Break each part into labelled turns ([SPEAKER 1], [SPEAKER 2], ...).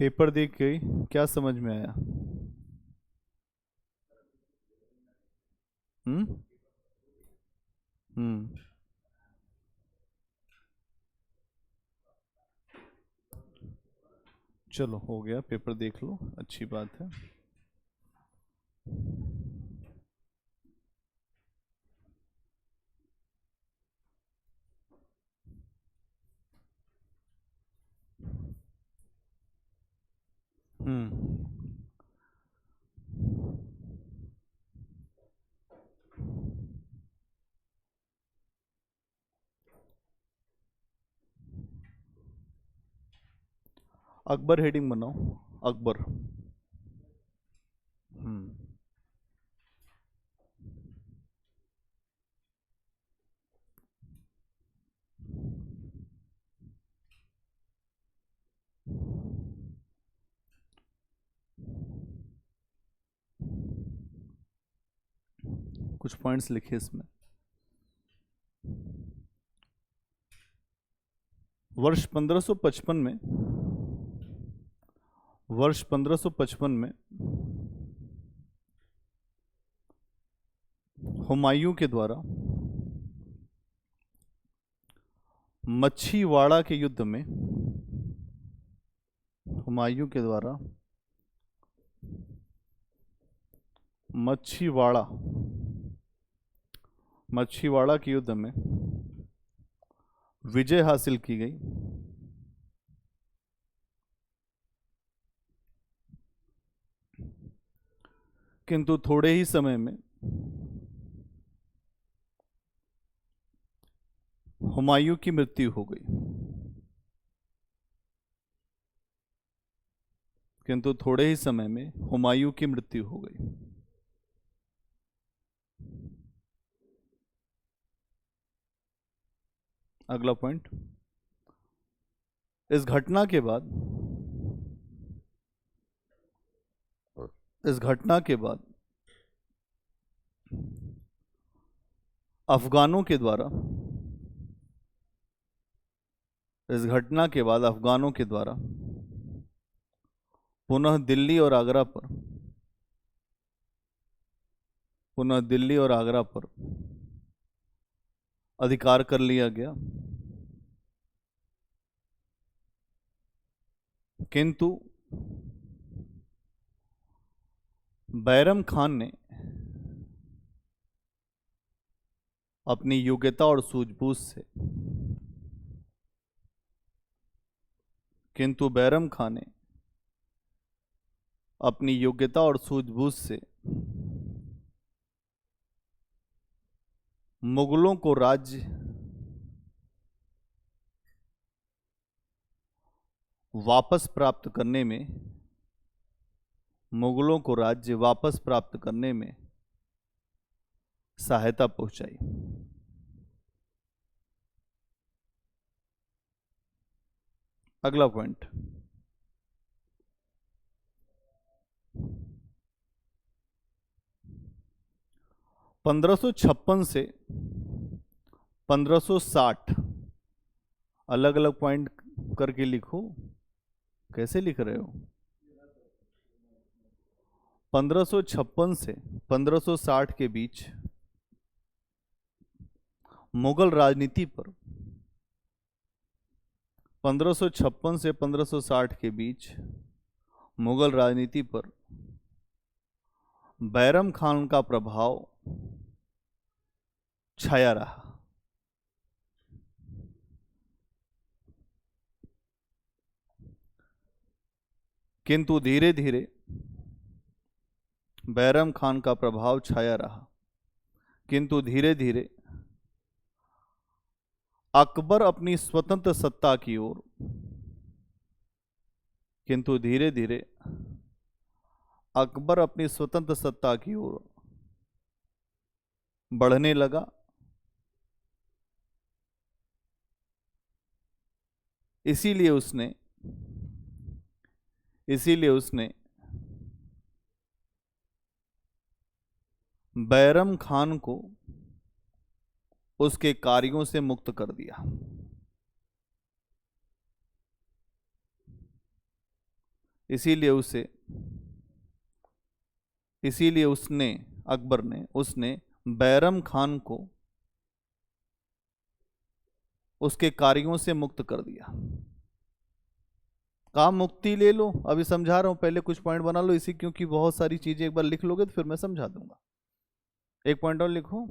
[SPEAKER 1] Paper देख के क्या समझ में आया? हम्म। हम्म। चलो हो गया, पेपर देख लो, अच्छी बात है। हम्म। अकबर हेडिंग बनाओ। अकबर। हम्म। कुछ पॉइंट्स लिखे इसमें। वर्ष 1555 में, वर्ष 1555 में हुमायूं के द्वारा मच्छीवाड़ा के युद्ध में, हुमायूं के द्वारा मच्छीवाड़ा मच्छीवाड़ा के युद्ध में विजय हासिल की गई। किंतु थोड़े ही समय में हुमायूं की मृत्यु हो गई। किंतु थोड़े ही समय में हुमायूं की मृत्यु हो गई। अगला पॉइंट, इस घटना के बाद इस घटना के बाद अफगानों के द्वारा इस घटना के बाद अफगानों के द्वारा पुनः दिल्ली और आगरा पर अधिकार कर लिया गया। किंतु बैरम खान ने अपनी योग्यता और सूझबूझ से किंतु बैरम खान ने अपनी योग्यता और सूझबूझ से मुगलों को राज्य वापस प्राप्त करने में सहायता पहुंचाई। अगला पॉइंट, 1556 से 1560, अलग अलग पॉइंट करके लिखो। कैसे लिख रहे हो? 1556 से 1560 के बीच मुगल राजनीति पर 1556 से 1560 के बीच मुगल राजनीति पर बैरम खान का प्रभाव छाया रहा। किंतु धीरे धीरे बैरम खान का प्रभाव छाया रहा किंतु धीरे धीरे अकबर अपनी स्वतंत्र सत्ता की ओर किंतु धीरे धीरे अकबर अपनी स्वतंत्र सत्ता की ओर बढ़ने लगा। इसीलिए उसने बैरम खान को उसके कार्यों से मुक्त कर दिया। इसीलिए उसे इसीलिए उसने अकबर ने उसने बैरम खान को उसके कार्यों से मुक्त कर दिया। काम मुक्ति ले लो, अभी समझा रहा हूं, पहले कुछ पॉइंट बना लो इसी, क्योंकि बहुत सारी चीजें एक बार लिख लोगे तो फिर मैं समझा दूंगा। एक पॉइंट और लिखो,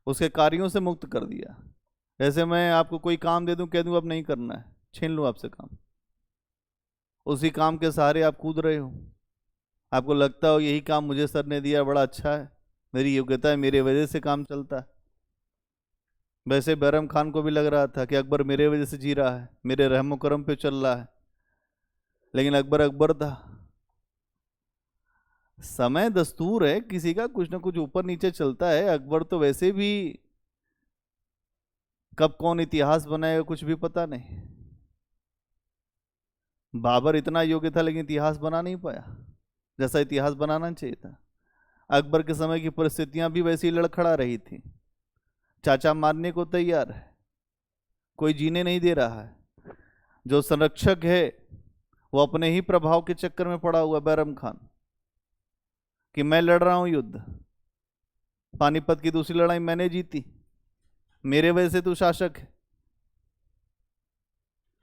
[SPEAKER 1] उसके कार्यों से मुक्त कर दिया। जैसे मैं आपको कोई काम दे दूं, कह दूं अब नहीं करना है, छीन लूं आपसे काम, उसी काम के सहारे आप कूद रहे हो, आपको लगता हो यही काम मुझे सर ने दिया, बड़ा अच्छा है, मेरी योग्यता है, मेरे वजह से काम चलता है। वैसे बैरम खान को भी लग रहा था कि अकबर मेरे वजह से जी रहा है, मेरे रहमो करम पे चल रहा है, लेकिन अकबर अकबर था। समय दस्तूर है, किसी का कुछ ना कुछ ऊपर नीचे चलता है। अकबर तो वैसे भी कब कौन इतिहास बनाएगा कुछ भी पता नहीं। बाबर इतना योग्य था लेकिन इतिहास बना नहीं पाया जैसा इतिहास बनाना चाहिए था। अकबर के समय की परिस्थितियां भी वैसी लड़खड़ा रही थी, चाचा मारने को तैयार है, कोई जीने नहीं दे रहा है। जो संरक्षक है वो अपने ही प्रभाव के चक्कर में पड़ा हुआ बैरम खान, कि मैं लड़ रहा हूं युद्ध, पानीपत की दूसरी लड़ाई मैंने जीती, मेरे वजह से तू शासक है।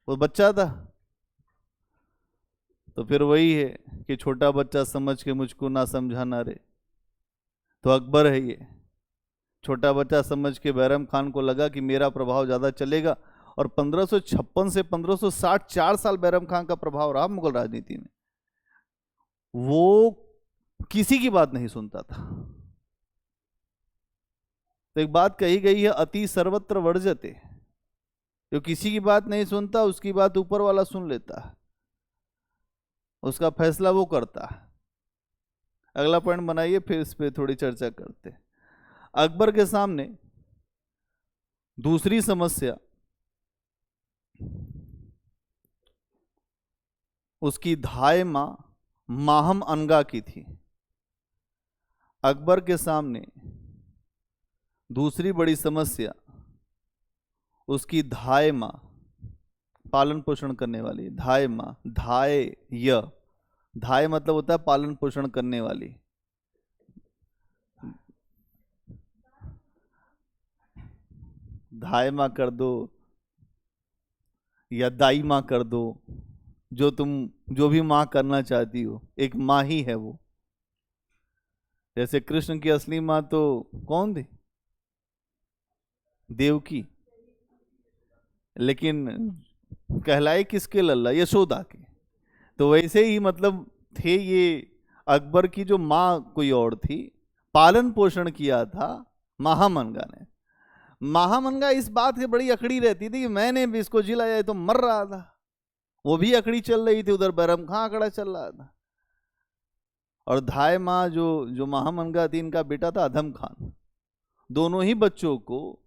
[SPEAKER 1] वो बच्चा था, तो फिर वही है कि छोटा बच्चा समझ के मुझको ना समझाना रे। तो अकबर है ये, छोटा बच्चा समझ के बैरम खान को लगा कि मेरा प्रभाव ज्यादा चलेगा, और 1556 से 1560 4 साल बैरम खान का प्रभाव रहा मुगल राजनीति में। वो किसी की बात नहीं सुनता था। तो एक बात कही गई है, अति सर्वत्र वर्जते, जो किसी की बात नहीं सुनता उसकी बात ऊपर वाला सुन लेता है, उसका फैसला वो करता है। अगला पॉइंट बनाइए, फिर इस पे थोड़ी चर्चा करते हैं। अकबर के सामने दूसरी समस्या उसकी धाय मां माहम अनगा की थी। अकबर के सामने दूसरी बड़ी समस्या उसकी धाय मां, पालन पोषण करने वाली, धाय मां, धाय मतलब होता है पालन पोषण करने वाली। धाय मां कर दो या दाई मां कर दो, जो भी मां करना चाहती हो, एक मां ही है वो। जैसे कृष्ण की असली मां तो कौन थी? देवकी, लेकिन कहलाए किसके लल्ला? यशोदा के। तो वैसे ही मतलब थे ये, अकबर की जो मां कोई और थी, पालन पोषण किया था महामनगा ने। महामनगा इस बात से बड़ी अकड़ी रहती थी कि मैंने भी इसको जिलाया, तो मर रहा था, वो भी अकड़ी चल रही थी, उधर बैरम खां अकड़ा चल रहा था। और धाय मां जो महामनगा थी, इनका बेटा था अधम खान। दोनों ही बच्चों को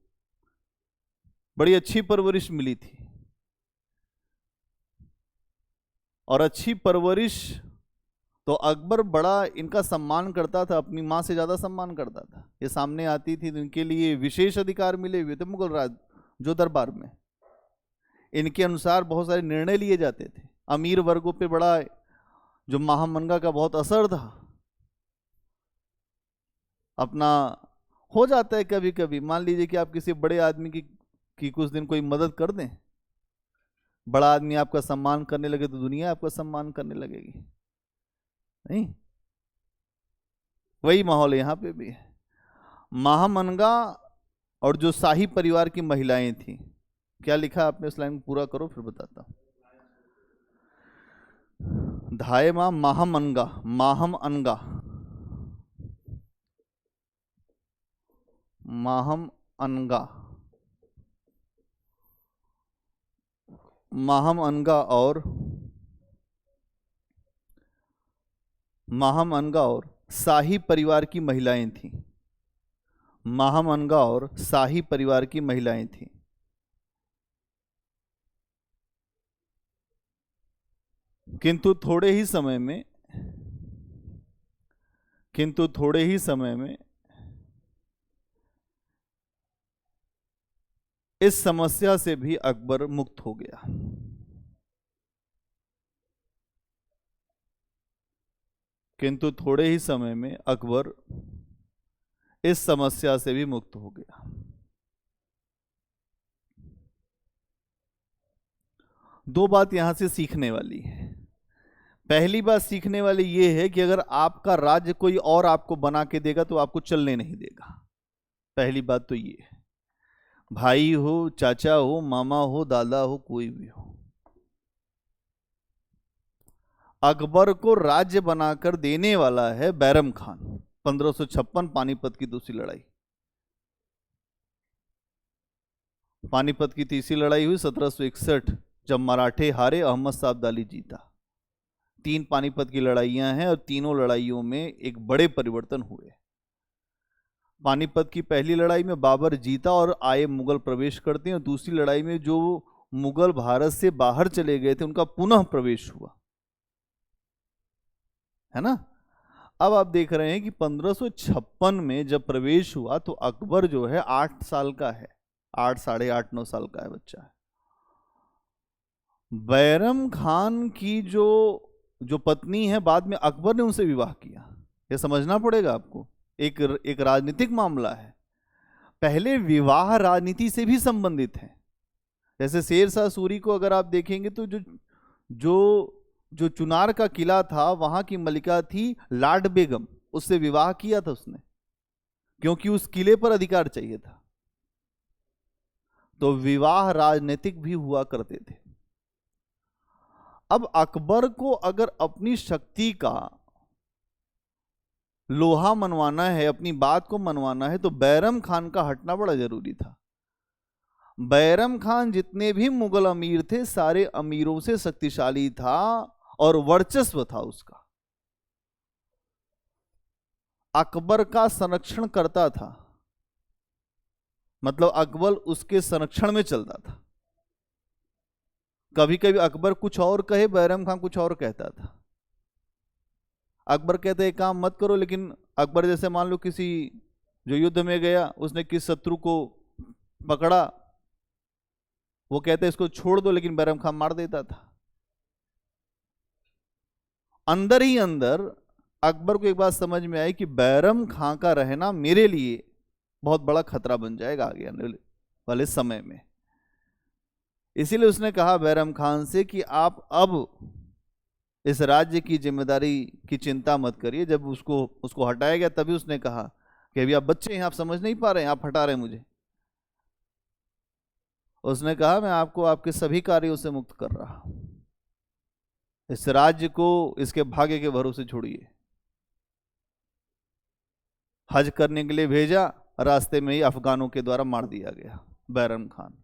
[SPEAKER 1] बड़ी अच्छी परवरिश मिली थी, और अच्छी परवरिश तो अकबर बड़ा इनका सम्मान करता था, अपनी मां से ज्यादा सम्मान करता था। ये सामने आती थी तो इनके लिए विशेष अधिकार मिले हुए थे मुगल राज जो दरबार में। इनके अनुसार बहुत सारे निर्णय लिए जाते थे। अमीर वर्गों पे बड़ा जो महामनगा का बहुत असर था। अपना हो जाता है कभी कभी, मान लीजिए कि आप किसी बड़े आदमी की कुछ दिन कोई मदद कर दें, बड़ा आदमी आपका सम्मान करने लगे तो दुनिया आपका सम्मान करने लगेगी, नहीं? वही माहौल यहां पे भी है। महामनगा और जो शाही परिवार की महिलाएं थी, क्या लिखा आपने इस लाइन पूरा करो फिर बताता हूं। धाय मां महामनगा, माहम अनगा, माहम अनगा, माहम अनगा और माहम अनगा और शाही परिवार की महिलाएं थीं। माहम अनगा और शाही परिवार की महिलाएं थीं। किंतु थोड़े ही समय में इस समस्या से भी अकबर मुक्त हो गया। किंतु थोड़े ही समय में अकबर इस समस्या से भी मुक्त हो गया। दो बात यहां से सीखने वाली है। पहली बात सीखने वाली ये है कि अगर आपका राज्य कोई और आपको बना के देगा तो आपको चलने नहीं देगा। पहली बात तो ये है, भाई हो, चाचा हो, मामा हो, दादा हो, कोई भी हो, अकबर को राज्य बनाकर देने वाला है बैरम खान। 1556 पानीपत की दूसरी लड़ाई। पानीपत की तीसरी लड़ाई हुई 1761, जब मराठे हारे, अहमद साहब अब्दाली जीता। 3 पानीपत की लड़ाइयां हैं और तीनों लड़ाइयों में एक बड़े परिवर्तन हुए। पानीपत की पहली लड़ाई में बाबर जीता और आए मुगल प्रवेश करते हैं, और दूसरी लड़ाई में जो मुगल भारत से बाहर चले गए थे उनका पुनः प्रवेश हुआ, है ना। अब आप देख रहे हैं कि 1556 में जब प्रवेश हुआ तो अकबर जो है 8 साल का है, 8, साढ़े 8, 9 साल का है बच्चा है। बैरम खान की जो पत्नी है, बाद में अकबर ने उनसे विवाह किया। यह समझना पड़ेगा आपको, एक राजनीतिक मामला है। पहले विवाह राजनीति से भी संबंधित है। जैसे शेर शाह सूरी को अगर आप देखेंगे तो जो चुनार का किला था वहां की मलिका थी लाड बेगम, उससे विवाह किया था उसने, क्योंकि उस किले पर अधिकार चाहिए था। तो विवाह राजनीतिक भी हुआ करते थे। अब अकबर को अगर अपनी शक्ति का लोहा मनवाना है, अपनी बात को मनवाना है, तो बैरम खान का हटना बड़ा जरूरी था। बैरम खान जितने भी मुगल अमीर थे सारे अमीरों से शक्तिशाली था और वर्चस्व था उसका। अकबर का संरक्षण करता था, मतलब अकबर उसके संरक्षण में चलता था। कभी कभी अकबर कुछ और कहे, बैरम खान कुछ और कहता था। अकबर कहते एक काम मत करो, लेकिन अकबर जैसे मान लो किसी जो युद्ध में गया, उसने किस शत्रु को पकड़ा, वो कहते इसको छोड़ दो, लेकिन बैरम खान मार देता था। अंदर ही अंदर अकबर को एक बात समझ में आई कि बैरम खां का रहना मेरे लिए बहुत बड़ा खतरा बन जाएगा आगे आने वाले समय में। इसीलिए उसने कहा बैरम खान से कि आप अब इस राज्य की जिम्मेदारी की चिंता मत करिए। जब उसको हटाया गया तभी उसने कहा कि अभी आप बच्चे हैं, आप समझ नहीं पा रहे हैं, आप हटा रहे हैं मुझे। उसने कहा मैं आपको आपके सभी कार्यों से मुक्त कर रहा हूं, इस राज्य को इसके भाग्य के भरोसे छोड़िए। हज करने के लिए भेजा, रास्ते में ही अफगानों के द्वारा मार दिया गया बैरम खान।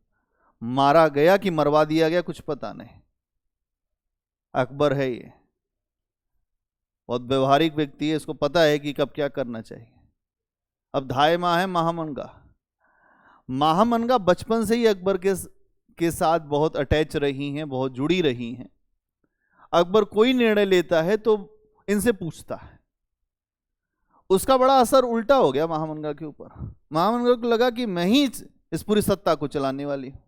[SPEAKER 1] मारा गया कि मरवा दिया गया कुछ पता नहीं। अकबर है ये, बहुत व्यवहारिक व्यक्ति है, इसको पता है कि कब क्या करना चाहिए। अब धाय माँ है महामनगा। महामनगा बचपन से ही अकबर के साथ बहुत अटैच रही हैं, बहुत जुड़ी रही हैं। अकबर कोई निर्णय लेता है तो इनसे पूछता है। उसका बड़ा असर उल्टा हो गया महामनगा के ऊपर। महामनगा को लगा कि मैं ही इस पूरी सत्ता को चलाने वाली हूं,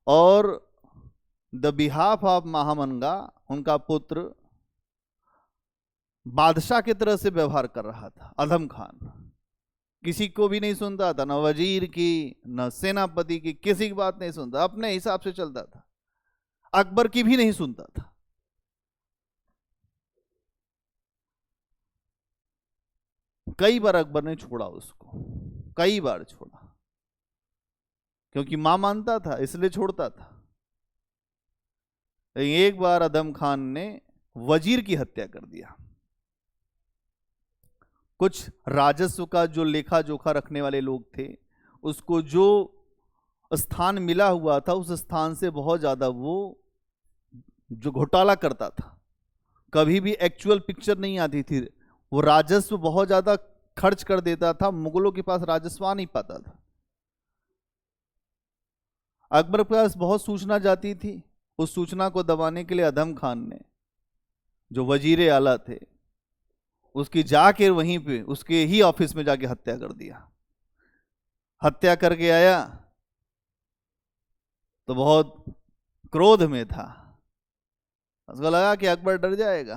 [SPEAKER 1] और द बिहाफ ऑफ महामनगा, उनका पुत्र बादशाह की तरह से व्यवहार कर रहा था। अधम खान किसी को भी नहीं सुनता था, न वजीर की, न सेनापति की, किसी की बात नहीं सुनता, अपने हिसाब से चलता था। अकबर की भी नहीं सुनता था। कई बार अकबर ने छोड़ा उसको, कई बार छोड़ा, क्योंकि मां मानता था इसलिए छोड़ता था। एक बार अधम खान ने वजीर की हत्या कर दिया। कुछ राजस्व का जो लेखा जोखा रखने वाले लोग थे, उसको जो स्थान मिला हुआ था उस स्थान से बहुत ज्यादा वो जो घोटाला करता था। कभी भी एक्चुअल पिक्चर नहीं आती थी, वो राजस्व बहुत ज्यादा खर्च कर देता था, मुगलों के पास राजस्व आ नहीं पाता था। अकबर के पास बहुत सूचना जाती थी, उस सूचना को दबाने के लिए अधम खान ने, जो वजीर आला थे, उसकी जाके वहीं पे उसके ही ऑफिस में जाके हत्या कर दिया। हत्या करके आया तो बहुत क्रोध में था, उसको लगा कि अकबर डर जाएगा,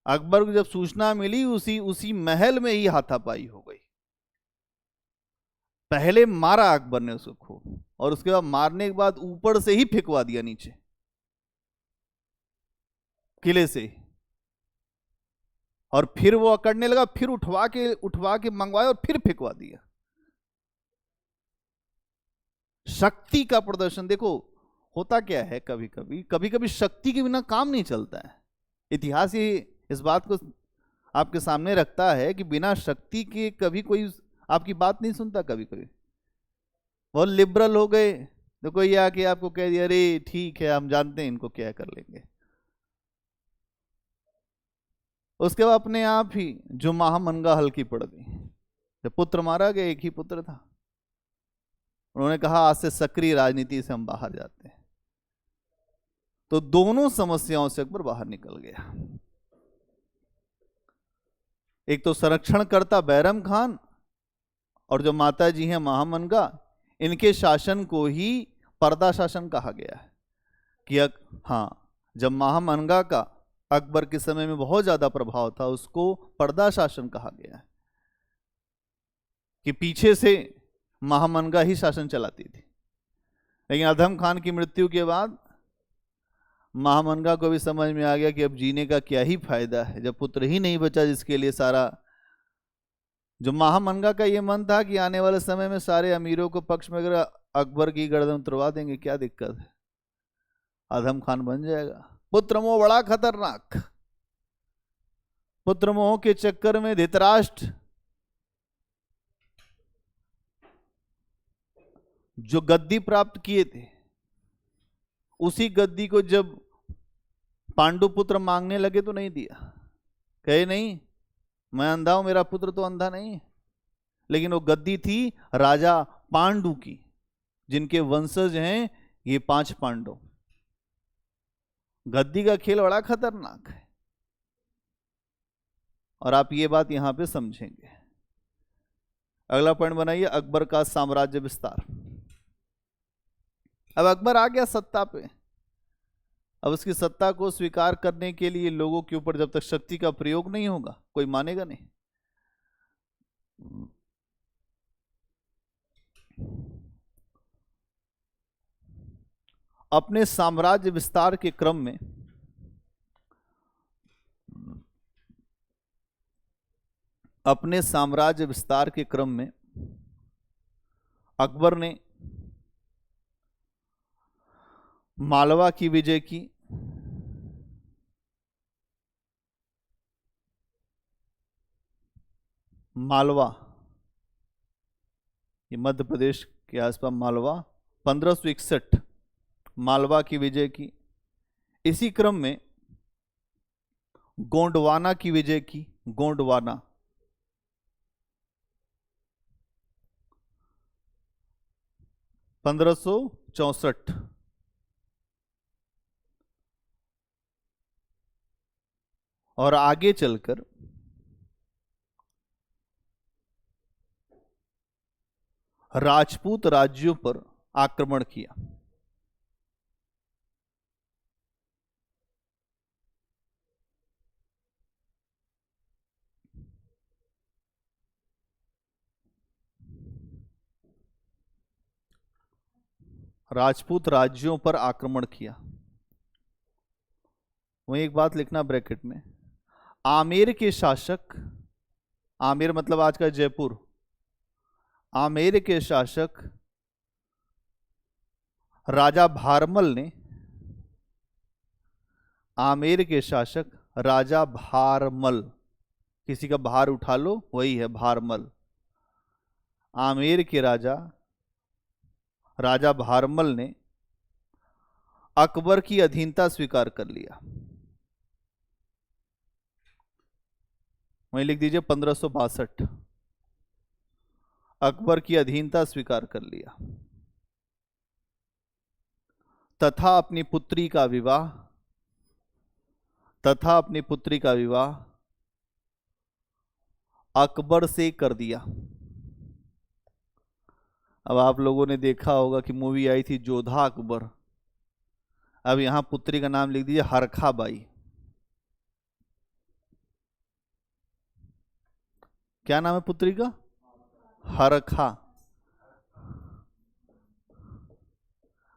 [SPEAKER 1] अकबर को जब सूचना मिली उसी उसी महल में ही हाथापाई हो गई। पहले मारा अकबर ने उसको खूब, और उसके बाद मारने के बाद ऊपर से ही फेंकवा दिया नीचे किले से, और फिर वो अकड़ने लगा, फिर उठवा के मंगवाया और फिर फेंकवा दिया। शक्ति का प्रदर्शन देखो, होता क्या है, कभी कभी शक्ति के बिना काम नहीं चलता है। इतिहास ही इस बात को आपके सामने रखता है कि बिना शक्ति के कभी कोई आपकी बात नहीं सुनता। कभी कभी बहुत लिबरल हो गए तो कोई आके आपको कह दिया अरे ठीक है हम जानते हैं इनको क्या कर लेंगे, उसके बाद अपने आप ही जो महामनगा हल्की पड़ गई। जब पुत्र मारा गया, एक ही पुत्र था, उन्होंने कहा आज से सक्रिय राजनीति से हम बाहर जाते हैं। तो दोनों समस्याओं से अकबर बाहर निकल गया। एक तो संरक्षणकर्ता बैरम खान, और जो माता जी हैं महामनगा, इनके शासन को ही पर्दा शासन कहा गया है कि हाँ, जब महामनगा का अकबर के समय में बहुत ज्यादा प्रभाव था, उसको पर्दा शासन कहा गया है कि पीछे से महामनगा ही शासन चलाती थी। लेकिन अधम खान की मृत्यु के बाद महामनगा को भी समझ में आ गया कि अब जीने का क्या ही फायदा है, जब पुत्र ही नहीं बचा जिसके लिए सारा। जो महामनगा का ये मन था कि आने वाले समय में सारे अमीरों को पक्ष में अगर अकबर की गर्दन उतरवा देंगे क्या दिक्कत है, अधम खान बन जाएगा। पुत्र मोह बड़ा खतरनाक। पुत्र मोह के चक्कर में धृतराष्ट्र जो गद्दी प्राप्त किए थे, उसी गद्दी को जब पांडुपुत्र मांगने लगे तो नहीं दिया। कहे नहीं मैं अंधा हूं, मेरा पुत्र तो अंधा नहीं है। लेकिन वो गद्दी थी राजा पांडु की, जिनके वंशज हैं ये 5 पांडव। गद्दी का खेल बड़ा खतरनाक है, और आप ये बात यहां पे समझेंगे। अगला पॉइंट बनाइए, अकबर का साम्राज्य विस्तार। अब अकबर आ गया सत्ता पे। अब उसकी सत्ता को स्वीकार करने के लिए लोगों के ऊपर जब तक शक्ति का प्रयोग नहीं होगा कोई मानेगा नहीं। अपने साम्राज्य विस्तार के क्रम में अकबर ने मालवा की विजय की, मालवा ये मध्य प्रदेश के आसपास मालवा, 1561 मालवा की विजय की। इसी क्रम में गोंडवाना की विजय की, गोंडवाना 1564। और आगे चलकर राजपूत राज्यों पर आक्रमण किया। राजपूत राज्यों पर आक्रमण किया। वहीं एक बात लिखना ब्रैकेट में, आमेर के शासक, आमेर मतलब आज का जयपुर, आमेर के शासक राजा भारमल ने, आमेर के शासक राजा भारमल, किसी का भार उठा लो वही है भारमल। आमेर के राजा भारमल ने अकबर की अधीनता स्वीकार कर लिया। वहीं लिख दीजिए 1562, अकबर की अधीनता स्वीकार कर लिया तथा अपनी पुत्री का विवाह अकबर से कर दिया। अब आप लोगों ने देखा होगा कि मूवी आई थी जोधा अकबर। अब यहां पुत्री का नाम लिख दीजिए हरखा बाई। क्या नाम है पुत्री का? हरखा।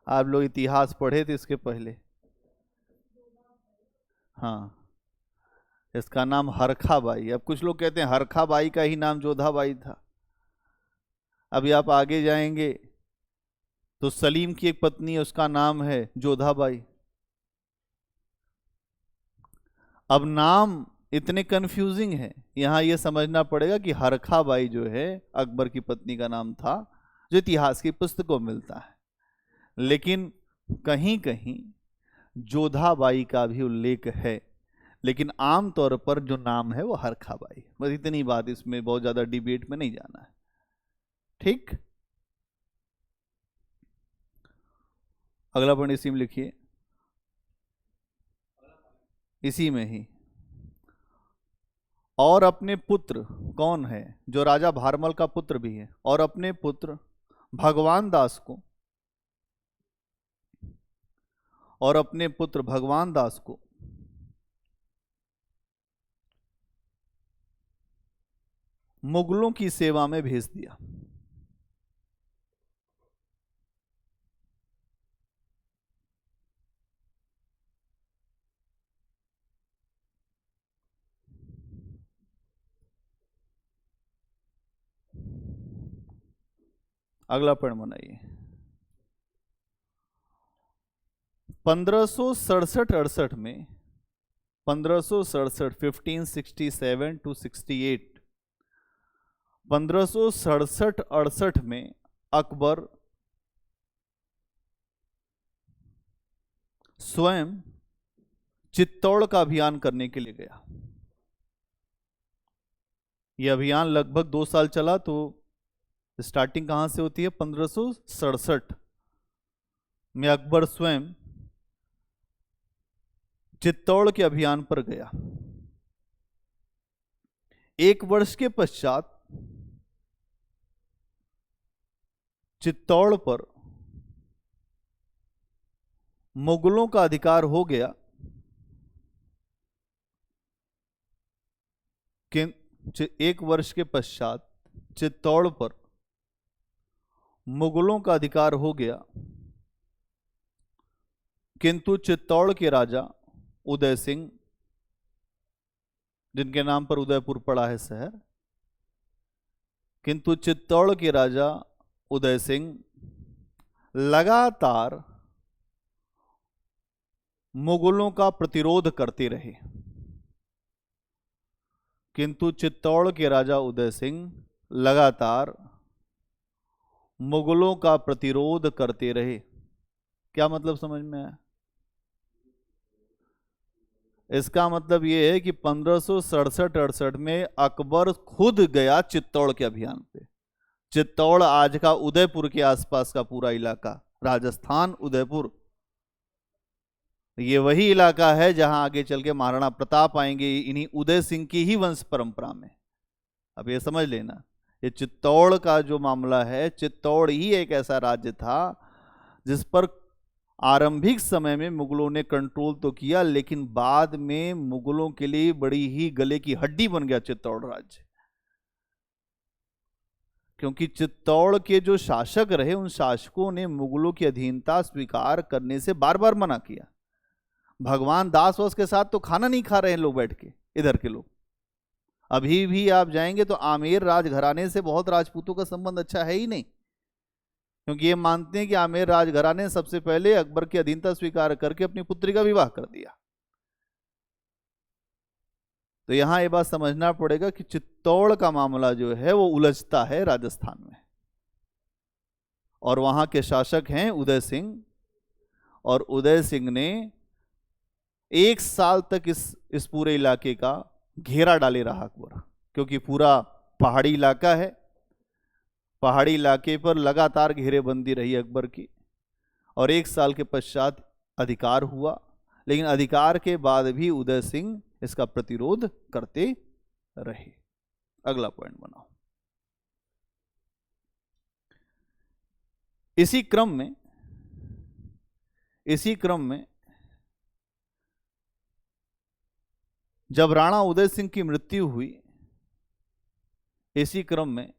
[SPEAKER 1] आप लोग इतिहास पढ़े थे इसके पहले? हाँ, इसका नाम हरखा बाई। अब कुछ लोग कहते हैं हरखा बाई का ही नाम जोधा बाई था। अभी आप आगे जाएंगे तो सलीम की एक पत्नी है, उसका नाम है जोधा बाई। अब नाम इतने कंफ्यूजिंग है, यहां यह समझना पड़ेगा कि हरखा बाई जो है अकबर की पत्नी का नाम था, जो इतिहास की पुस्तकों में मिलता है। लेकिन कहीं कहीं जोधा बाई का भी उल्लेख है, लेकिन आमतौर पर जो नाम है वो हरखा बाई। बस इतनी बात, इसमें बहुत ज्यादा डिबेट में नहीं जाना है। ठीक, अगला पॉइंट इसी में लिखिए, इसी में ही। और अपने पुत्र, कौन है? जो राजा भारमल का पुत्र भी है। और अपने पुत्र भगवान दास को, और अपने पुत्र भगवान दास को मुगलों की सेवा में भेज दिया। अगला पॉइंट बनाइए। 1567-68 में, 1567 1567 to 68, 1567-68 में अकबर स्वयं चित्तौड़ का अभियान करने के लिए गया। यह अभियान लगभग 2 साल चला। तो स्टार्टिंग कहां से होती है? 1567 में अकबर स्वयं चित्तौड़ के अभियान पर गया। 1 वर्ष के पश्चात चित्तौड़ पर मुगलों का अधिकार हो गया, कि 1 वर्ष के पश्चात चित्तौड़ पर मुगलों का अधिकार हो गया, किंतु चित्तौड़ के राजा उदय सिंह, जिनके नाम पर उदयपुर पड़ा है शहर, किंतु चित्तौड़ के राजा उदय सिंह लगातार मुगलों का प्रतिरोध करते रहे। किंतु चित्तौड़ के राजा उदय सिंह लगातार मुगलों का प्रतिरोध करते रहे। क्या मतलब समझ में आया? इसका मतलब यह है कि 1567-68 में अकबर खुद गया चित्तौड़ के अभियान पे। चित्तौड़ आज का उदयपुर के आसपास का पूरा इलाका, राजस्थान उदयपुर, ये वही इलाका है जहां आगे चल के महाराणा प्रताप आएंगे, इन्हीं उदय सिंह की ही वंश परंपरा में। अब ये समझ लेना, ये चित्तौड़ का जो मामला है, चित्तौड़ ही एक ऐसा राज्य था जिस पर आरंभिक समय में मुगलों ने कंट्रोल तो किया, लेकिन बाद में मुगलों के लिए बड़ी ही गले की हड्डी बन गया चित्तौड़ राज्य। क्योंकि चित्तौड़ के जो शासक रहे, उन शासकों ने मुगलों की अधीनता स्वीकार करने से बार बार मना किया। भगवान दास वंश के साथ तो खाना नहीं खा रहे हैं लोग बैठ के, इधर के लोग। अभी भी आप जाएंगे तो आमेर राजघराने से बहुत राजपूतों का संबंध अच्छा है ही नहीं, क्योंकि ये मानते हैं कि आमेर राजघराने ने सबसे पहले अकबर की अधीनता स्वीकार करके अपनी पुत्री का विवाह कर दिया। तो यहां ये बात समझना पड़ेगा कि चित्तौड़ का मामला जो है वो उलझता है राजस्थान में, और वहां के शासक हैं उदय सिंह, और उदय सिंह ने 1 साल तक इस पूरे इलाके का घेरा डाले रहा अकबर, क्योंकि पूरा पहाड़ी इलाका है। पहाड़ी इलाके पर लगातार घेरेबंदी रही अकबर की, और 1 साल के पश्चात अधिकार हुआ। लेकिन अधिकार के बाद भी उदय सिंह इसका प्रतिरोध करते रहे। अगला पॉइंट बनाओ। इसी क्रम में जब राणा उदय सिंह की मृत्यु हुई, इसी क्रम में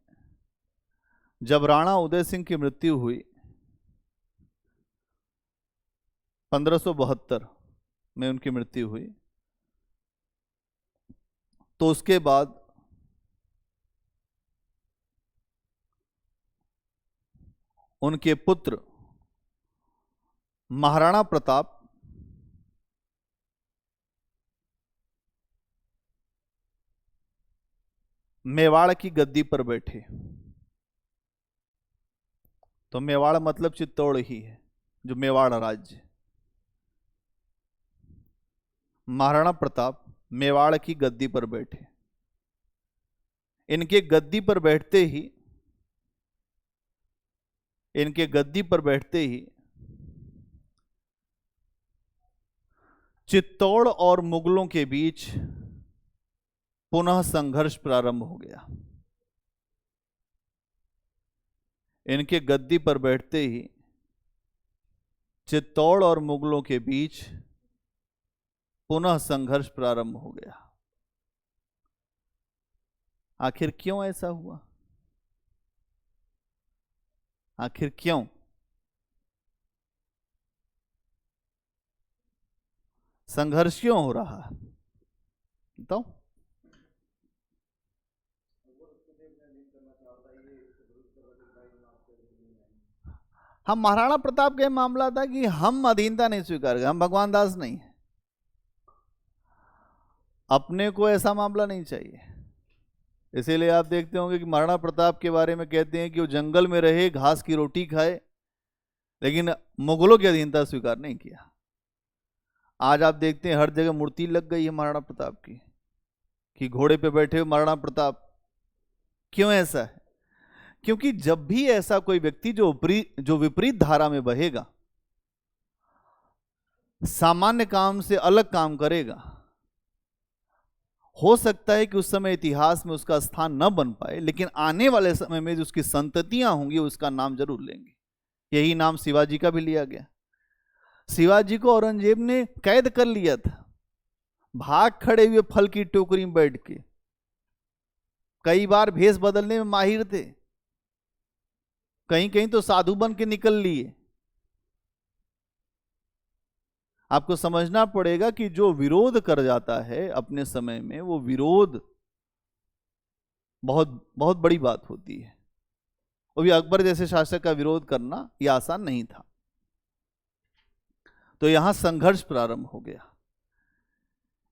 [SPEAKER 1] जब राणा उदय सिंह की मृत्यु हुई 1572 में उनकी मृत्यु हुई, तो उसके बाद उनके पुत्र महाराणा प्रताप मेवाड़ की गद्दी पर बैठे। तो मेवाड़ मतलब चित्तौड़ ही है, जो मेवाड़ राज्य। महाराणा प्रताप मेवाड़ की गद्दी पर बैठे। इनके गद्दी पर बैठते ही चित्तौड़ और मुगलों के बीच पुनः संघर्ष प्रारंभ हो गया। इनके गद्दी पर बैठते ही चित्तौड़ और मुगलों के बीच पुनः संघर्ष प्रारंभ हो गया। आखिर क्यों ऐसा हुआ? आखिर क्यों? संघर्ष क्यों हो रहा है बताओ? हम महाराणा प्रताप का मामला था कि हम अधीनता नहीं स्वीकार करें, हम भगवान दास नहीं, अपने को ऐसा मामला नहीं चाहिए। इसीलिए आप देखते होंगे कि महाराणा प्रताप के बारे में कहते हैं कि वो जंगल में रहे, घास की रोटी खाए, लेकिन मुगलों की अधीनता स्वीकार नहीं किया। आज आप देखते हैं हर जगह मूर्ति लग गई है महाराणा प्रताप की, कि घोड़े पे बैठे हुए महाराणा प्रताप। क्यों ऐसा है? क्योंकि जब भी ऐसा कोई व्यक्ति जो विपरीत धारा में बहेगा, सामान्य काम से अलग काम करेगा, हो सकता है कि उस समय इतिहास में उसका स्थान न बन पाए, लेकिन आने वाले समय में जो उसकी संततियां होंगी उसका नाम जरूर लेंगे। यही नाम शिवाजी का भी लिया गया। शिवाजी को औरंगजेब ने कैद कर लिया था, भाग खड़े हुए फल की टोकरी में बैठ के। कई बार भेष बदलने में माहिर थे, कहीं कहीं तो साधु बन के निकल लिए। आपको समझना पड़ेगा कि जो विरोध कर जाता है अपने समय में, वो विरोध बहुत बहुत बड़ी बात होती है। वो भी अकबर जैसे शासक का विरोध करना यह आसान नहीं था। तो यहां संघर्ष प्रारंभ हो गया।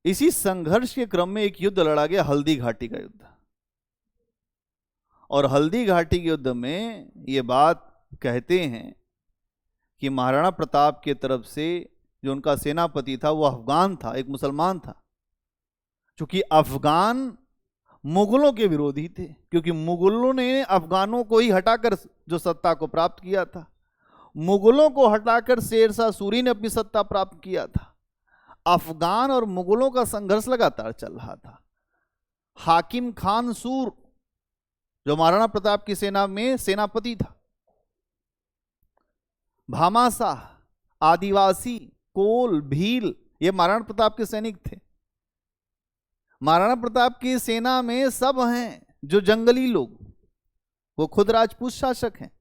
[SPEAKER 1] इसी संघर्ष के क्रम में एक युद्ध लड़ा गया, हल्दी घाटी का युद्ध। और हल्दी घाटी के युद्ध में ये बात कहते हैं कि महाराणा प्रताप के तरफ से जो उनका सेनापति था वो अफगान था, एक मुसलमान था। क्योंकि अफगान मुगलों के विरोधी थे, क्योंकि मुगलों ने अफगानों को ही हटाकर जो सत्ता को प्राप्त किया था, मुगलों को हटाकर शेरशाह सूरी ने अपनी सत्ता प्राप्त किया था। अफगान और मुगलों का संघर्ष लगातार चल रहा था। हाकिम खान सूर जो महाराणा प्रताप की सेना में सेनापति था, भामाशाह, आदिवासी, कोल, भील, ये महाराणा प्रताप के सैनिक थे। महाराणा प्रताप की सेना में सब हैं जो जंगली लोग, वो खुद राजपूत शासक हैं।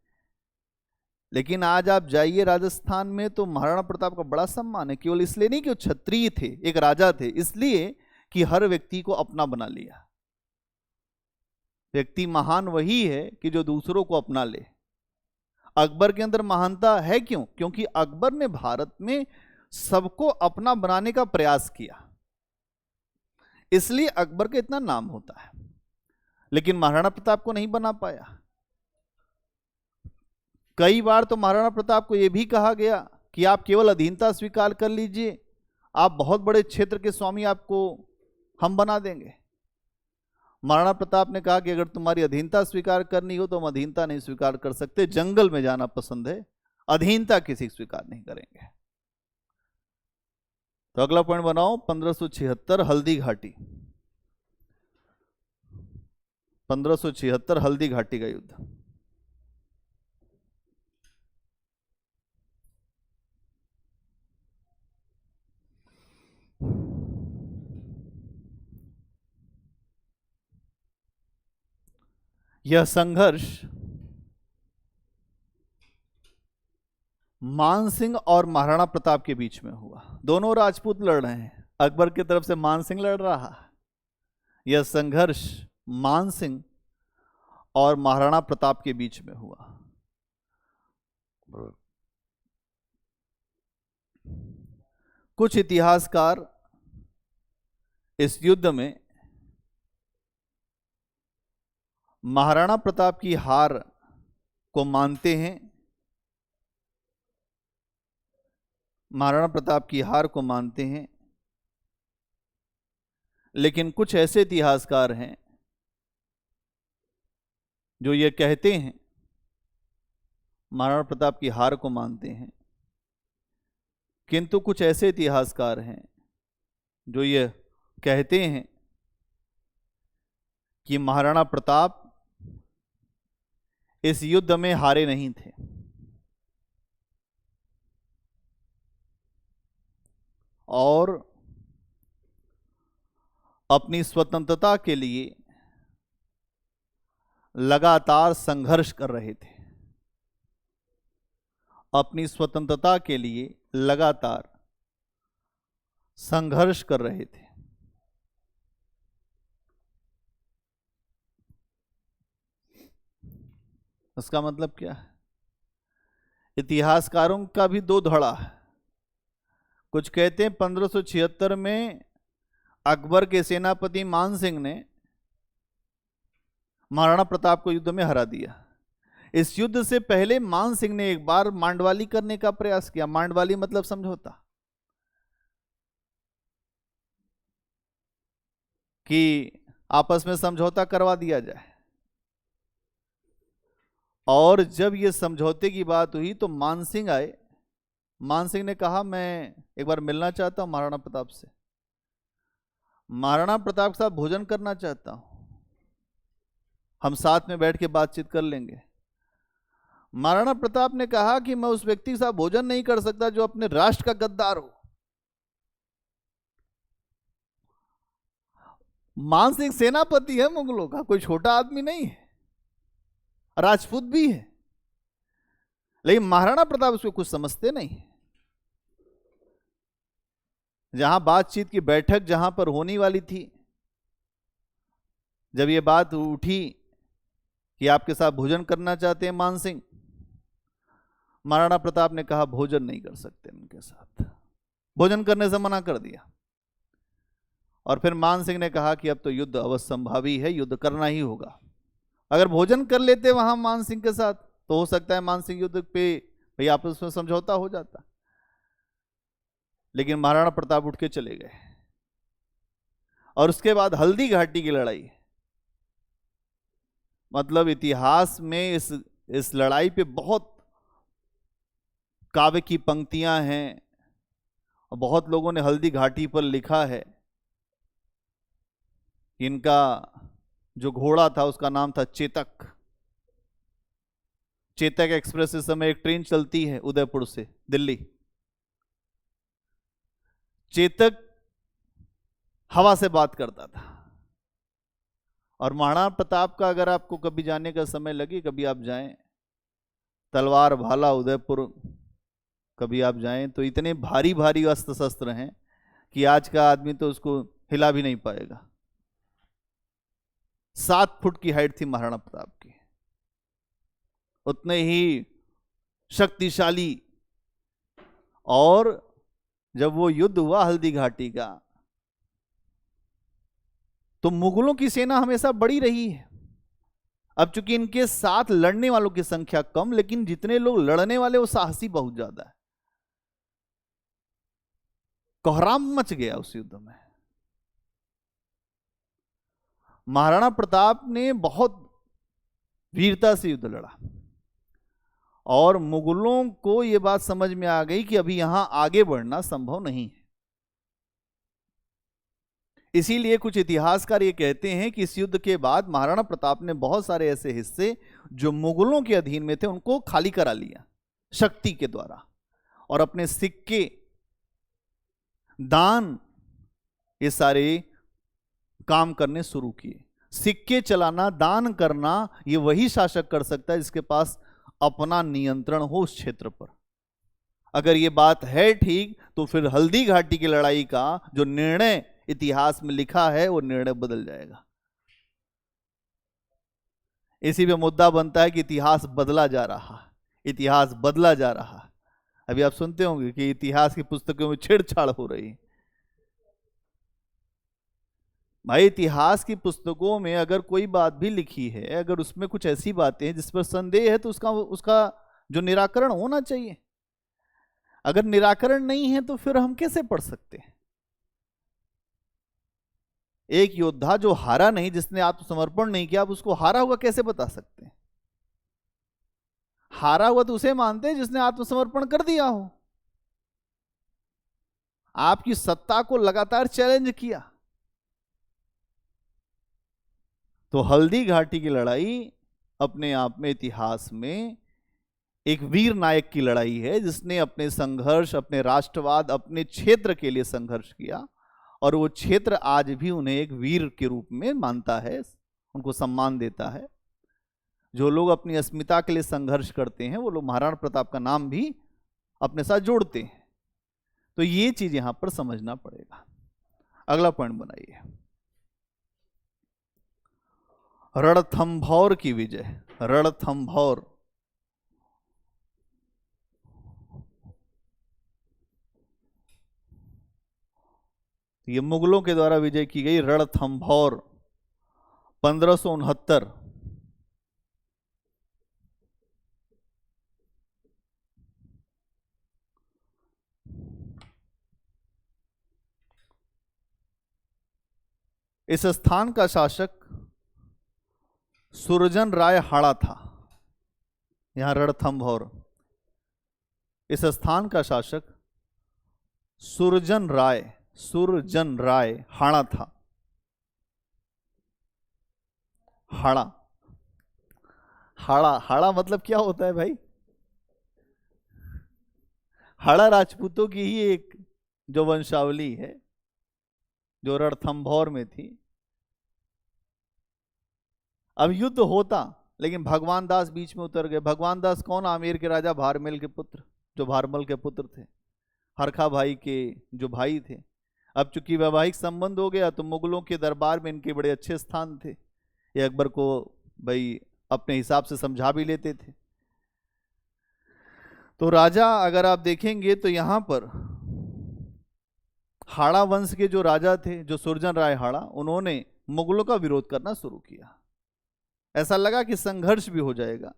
[SPEAKER 1] लेकिन आज आप जाइए राजस्थान में तो महाराणा प्रताप का बड़ा सम्मान है, केवल इसलिए नहीं कि वो क्षत्रिय थे, एक राजा थे, इसलिए कि हर व्यक्ति को अपना बना लिया। व्यक्ति महान वही है कि जो दूसरों को अपना ले। अकबर के अंदर महानता है क्यों? क्योंकि अकबर ने भारत में सबको अपना बनाने का प्रयास किया, इसलिए अकबर का इतना नाम होता है। लेकिन महाराणा प्रताप को नहीं बना पाया। कई बार तो महाराणा प्रताप को यह भी कहा गया कि आप केवल अधीनता स्वीकार कर लीजिए, आप बहुत बड़े क्षेत्र के स्वामी आपको हम बना देंगे। महाराणा प्रताप ने कहा कि अगर तुम्हारी अधीनता स्वीकार करनी हो तो हम अधीनता नहीं स्वीकार कर सकते, जंगल में जाना पसंद है, अधीनता किसी स्वीकार नहीं करेंगे। तो अगला पॉइंट बनाओ, 1576 हल्दी घाटी। 1576 हल्दी घाटी का युद्ध। यह संघर्ष मान सिंह और महाराणा प्रताप के बीच में हुआ। दोनों राजपूत लड़ रहे हैं, अकबर की तरफ से मान सिंह लड़ रहा है। यह संघर्ष मान सिंह और महाराणा प्रताप के बीच में हुआ। कुछ इतिहासकार इस युद्ध में महाराणा प्रताप की हार को मानते हैं, महाराणा प्रताप की हार को मानते हैं, लेकिन कुछ ऐसे इतिहासकार हैं जो ये कहते हैं महाराणा प्रताप की हार को मानते हैं, किंतु कुछ ऐसे इतिहासकार हैं जो ये कहते हैं कि महाराणा प्रताप इस युद्ध में हारे नहीं थे। और अपनी स्वतंत्रता के लिए लगातार संघर्ष कर रहे थे, अपनी स्वतंत्रता के लिए लगातार संघर्ष कर रहे थे। इसका मतलब क्या है? इतिहासकारों का भी दो धड़ा है। कुछ कहते हैं 1576 में अकबर के सेनापति मान सिंह ने महाराणा प्रताप को युद्ध में हरा दिया। इस युद्ध से पहले मान सिंह ने एक बार मांडवाली करने का प्रयास किया। मांडवाली मतलब समझौता, कि आपस में समझौता करवा दिया जाए। और जब ये समझौते की बात हुई तो मान सिंह आए। मान सिंह ने कहा मैं एक बार मिलना चाहता हूं महाराणा प्रताप से, महाराणा प्रताप के साथ भोजन करना चाहता हूं, हम साथ में बैठ के बातचीत कर लेंगे। महाराणा प्रताप ने कहा कि मैं उस व्यक्ति के साथ भोजन नहीं कर सकता जो अपने राष्ट्र का गद्दार हो। मान सिंह सेनापति है मुगलों का, कोई छोटा आदमी नहीं है, राजपूत भी है, लेकिन महाराणा प्रताप उसको कुछ समझते नहीं। जहां बातचीत की बैठक जहां पर होने वाली थी, जब ये बात उठी कि आपके साथ भोजन करना चाहते हैं मान सिंह, महाराणा प्रताप ने कहा भोजन नहीं कर सकते उनके साथ, भोजन करने से मना कर दिया। और फिर मान सिंह ने कहा कि अब तो युद्ध अवश्यंभावी है, युद्ध करना ही होगा। अगर भोजन कर लेते वहां मान सिंह के साथ तो हो सकता है मान सिंह युद्ध पे भाई आपस में समझौता हो जाता, लेकिन महाराणा प्रताप उठ के चले गए। और उसके बाद हल्दी घाटी की लड़ाई, मतलब इतिहास में इस लड़ाई पे बहुत काव्य की पंक्तियां हैं और बहुत लोगों ने हल्दी घाटी पर लिखा है। इनका जो घोड़ा था उसका नाम था चेतक। चेतक एक्सप्रेस इस समय एक ट्रेन चलती है उदयपुर से दिल्ली। चेतक हवा से बात करता था। और महाराणा प्रताप का अगर आपको कभी जाने का समय लगे, कभी आप जाएं, तलवार भाला उदयपुर कभी आप जाएं, तो इतने भारी भारी अस्त्र शस्त्र हैं कि आज का आदमी तो उसको हिला भी नहीं पाएगा। 7 फुट की हाइट थी महाराणा प्रताप की, उतने ही शक्तिशाली। और जब वो युद्ध हुआ हल्दी घाटी का, तो मुगलों की सेना हमेशा बड़ी रही है। अब चूंकि इनके साथ लड़ने वालों की संख्या कम, लेकिन जितने लोग लड़ने वाले वो साहसी बहुत ज्यादा है। कोहराम मच गया उस युद्ध में। महाराणा प्रताप ने बहुत वीरता से युद्ध लड़ा और मुगलों को यह बात समझ में आ गई कि अभी यहां आगे बढ़ना संभव नहीं है। इसीलिए कुछ इतिहासकार ये कहते हैं कि इस युद्ध के बाद महाराणा प्रताप ने बहुत सारे ऐसे हिस्से जो मुगलों के अधीन में थे उनको खाली करा लिया शक्ति के द्वारा, और अपने सिक्के, दान, ये सारे काम करने शुरू किए। सिक्के चलाना, दान करना, ये वही शासक कर सकता है जिसके पास अपना नियंत्रण हो उस क्षेत्र पर। अगर ये बात है ठीक, तो फिर हल्दी घाटी की लड़ाई का जो निर्णय इतिहास में लिखा है वो निर्णय बदल जाएगा। इसी पे मुद्दा बनता है कि इतिहास बदला जा रहा, इतिहास बदला जा रहा। अभी आप सुनते होंगे कि इतिहास की पुस्तकों में छेड़छाड़ हो रही। भाई, इतिहास की पुस्तकों में अगर कोई बात भी लिखी है, अगर उसमें कुछ ऐसी बातें हैं जिस पर संदेह है, तो उसका जो निराकरण होना चाहिए। अगर निराकरण नहीं है तो फिर हम कैसे पढ़ सकते हैं? एक योद्धा जो हारा नहीं, जिसने आत्मसमर्पण नहीं किया, आप उसको हारा हुआ कैसे बता सकते हैं? हारा हुआ तो उसे मानते हैं जिसने आत्मसमर्पण कर दिया हो, आपकी सत्ता को लगातार चैलेंज किया। तो हल्दी घाटी की लड़ाई अपने आप में इतिहास में एक वीर नायक की लड़ाई है, जिसने अपने संघर्ष, अपने राष्ट्रवाद, अपने क्षेत्र के लिए संघर्ष किया, और वो क्षेत्र आज भी उन्हें एक वीर के रूप में मानता है, उनको सम्मान देता है। जो लोग अपनी अस्मिता के लिए संघर्ष करते हैं, वो लोग महाराणा प्रताप का नाम भी अपने साथ जोड़ते हैं। तो ये चीज यहां पर समझना पड़ेगा। अगला पॉइंट बनाइए, रणथंभौर की विजय। रणथंभौर, ये मुगलों के द्वारा विजय की गई रणथंभौर 1569। इस स्थान का शासक सुरजन राय हाड़ा था। यहां रणथंभौर, इस स्थान का शासक सुरजन राय हाड़ा था। हाड़ा, हाड़ा, हाड़ा मतलब क्या होता है भाई? हाड़ा राजपूतों की ही एक जो वंशावली है, जो रणथंभौर में थी। अब युद्ध होता, लेकिन भगवान दास बीच में उतर गए। भगवान दास कौन? आमेर के राजा भारमल के पुत्र, जो भारमल के पुत्र थे, हरखा भाई के जो भाई थे। अब चूंकि वैवाहिक संबंध हो गया, तो मुगलों के दरबार में इनके बड़े अच्छे स्थान थे। ये अकबर को भाई अपने हिसाब से समझा भी लेते थे। तो राजा, अगर आप देखेंगे तो यहां पर हाड़ा वंश के जो राजा थे, जो सुरजन राय हाड़ा, उन्होंने मुगलों का विरोध करना शुरू किया। ऐसा लगा कि संघर्ष भी हो जाएगा,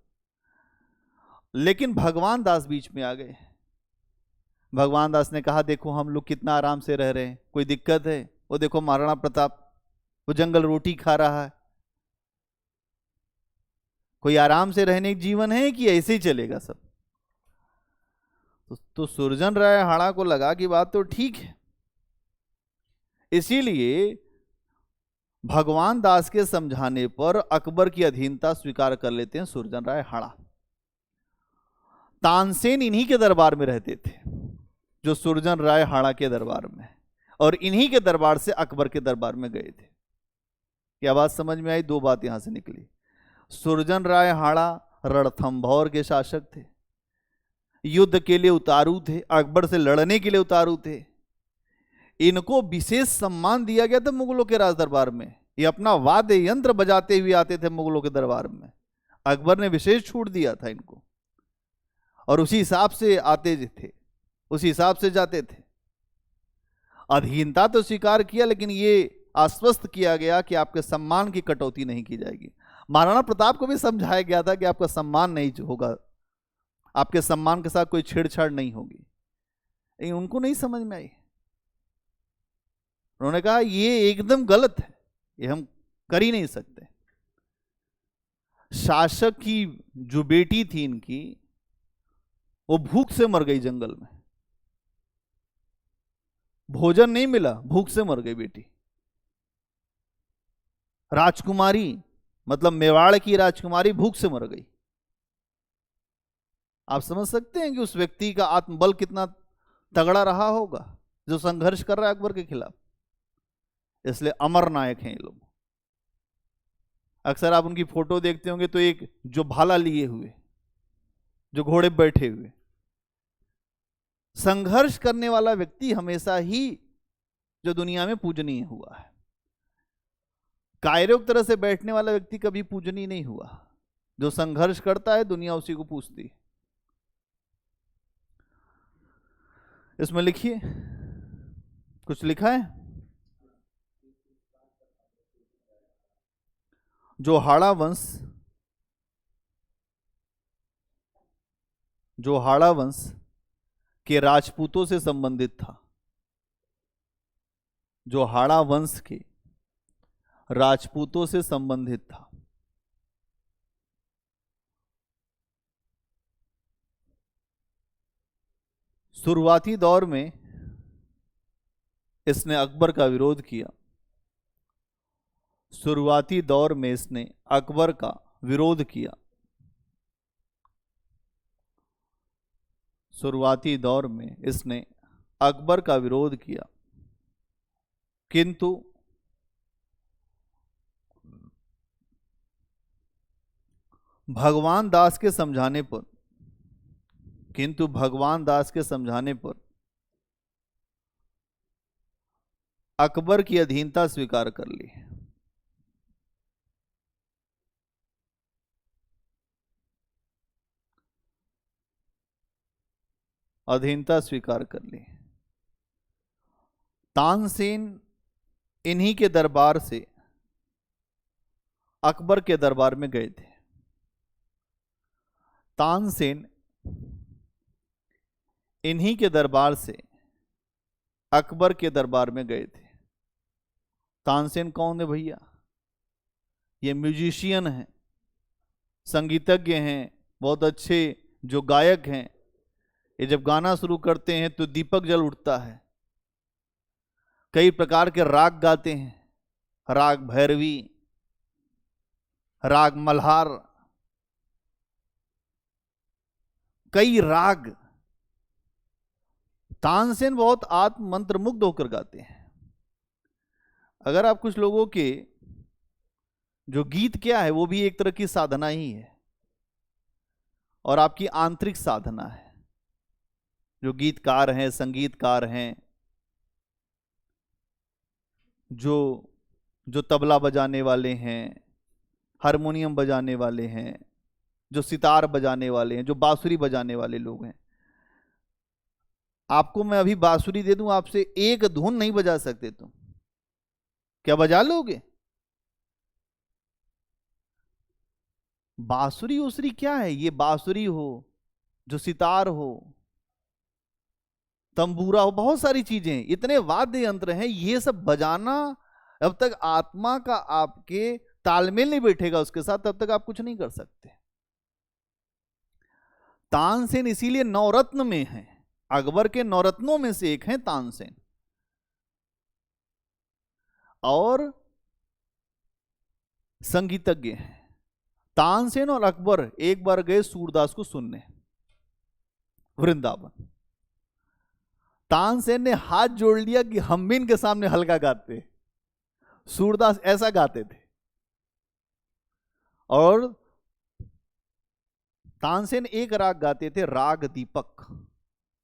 [SPEAKER 1] लेकिन भगवान दास बीच में आ गए। भगवान दास ने कहा, देखो हम लोग कितना आराम से रह रहे हैं, कोई दिक्कत है? वो देखो महाराणा प्रताप, वो जंगल रोटी खा रहा है। कोई आराम से रहने का जीवन है कि ऐसे ही चलेगा सब? तो सुरजन राय हाड़ा को लगा कि बात तो ठीक है। इसीलिए भगवान दास के समझाने पर अकबर की अधीनता स्वीकार कर लेते हैं सुरजन राय हाड़ा। तानसेन इन्हीं के दरबार में रहते थे, जो सुरजन राय हाड़ा के दरबार में, और इन्हीं के दरबार से अकबर के दरबार में गए थे। क्या बात समझ में आई? दो बात यहां से निकली। सुरजन राय हाड़ा रणथंभौर के शासक थे, युद्ध के लिए उतारू थे, अकबर से लड़ने के लिए उतारू थे। इनको विशेष सम्मान दिया गया था मुगलों के राज दरबार में। ये अपना वाद्य यंत्र बजाते हुए आते थे मुगलों के दरबार में। अकबर ने विशेष छूट दिया था इनको, और उसी हिसाब से आते थे, उसी हिसाब से जाते थे। अधीनता तो स्वीकार किया, लेकिन ये आश्वस्त किया गया कि आपके सम्मान की कटौती नहीं की जाएगी। महाराणा प्रताप को भी समझाया गया था कि आपका सम्मान नहीं होगा, आपके सम्मान के साथ कोई छेड़छाड़ नहीं होगी, लेकिन उनको नहीं समझ में आई। उन्होंने कहा ये एकदम गलत है, ये हम कर ही नहीं सकते। शासक की जो बेटी थी इनकी, वो भूख से मर गई जंगल में, भोजन नहीं मिला, भूख से मर गई बेटी। राजकुमारी, मतलब मेवाड़ की राजकुमारी भूख से मर गई। आप समझ सकते हैं कि उस व्यक्ति का आत्मबल कितना तगड़ा रहा होगा, जो संघर्ष कर रहा है अकबर के खिलाफ। इसलिए अमर नायक हैं ये लोग। अक्सर आप उनकी फोटो देखते होंगे तो एक जो भाला लिए हुए, जो घोड़े बैठे हुए, संघर्ष करने वाला व्यक्ति हमेशा ही जो दुनिया में पूजनीय हुआ है। कायरों तरह से बैठने वाला व्यक्ति कभी पूजनीय नहीं हुआ। जो संघर्ष करता है दुनिया उसी को पूछती। इसमें लिखिए, कुछ लिखा है। जो हाड़ा वंश के राजपूतों से संबंधित था, जो हाड़ा वंश के राजपूतों से संबंधित था, शुरुआती दौर में इसने अकबर का विरोध किया। शुरुआती दौर में इसने अकबर का विरोध किया। शुरुआती दौर में इसने अकबर का विरोध किया, किंतु भगवान दास के समझाने पर अकबर की अधीनता स्वीकार कर ली। अधीनता स्वीकार कर ली। तानसेन इन्हीं के दरबार से अकबर के दरबार में गए थे। तानसेन इन्हीं के दरबार से अकबर के दरबार में गए थे। तानसेन कौन है भैया? ये म्यूजिशियन हैं, संगीतज्ञ हैं, बहुत अच्छे जो गायक हैं। ये जब गाना शुरू करते हैं तो दीपक जल उठता है। कई प्रकार के राग गाते हैं, राग भैरवी, राग मल्हार, कई राग। तानसेन बहुत आत्म मंत्र मुग्ध होकर गाते हैं। अगर आप कुछ लोगों के जो गीत क्या है वो भी एक तरह की साधना ही है, और आपकी आंतरिक साधना है। जो गीतकार हैं, संगीतकार हैं, जो तबला बजाने वाले हैं, हारमोनियम बजाने वाले हैं, जो सितार बजाने वाले हैं, जो बांसुरी बजाने वाले लोग हैं। आपको मैं अभी बांसुरी दे दूं, आपसे एक धुन नहीं बजा सकते तुम, क्या बजा लोगे? बांसुरी उसरी क्या है? ये बांसुरी हो, जो सितार हो, तंबूरा हो, बहुत सारी चीजें, इतने वाद्य यंत्र हैं, ये सब बजाना अब तक आत्मा का आपके तालमेल नहीं बैठेगा उसके साथ, तब तक आप कुछ नहीं कर सकते। तानसेन इसीलिए नवरत्न में है, अकबर के नवरत्नों में से एक है तानसेन। और संगीतज्ञ हैं। तानसेन और अकबर एक बार गए सूरदास को सुनने वृंदावन। तानसेन ने हाथ जोड़ लिया कि हम भी इनके सामने हल्का गाते। सूरदास ऐसा गाते थे। और तानसेन एक राग गाते थे, राग दीपक।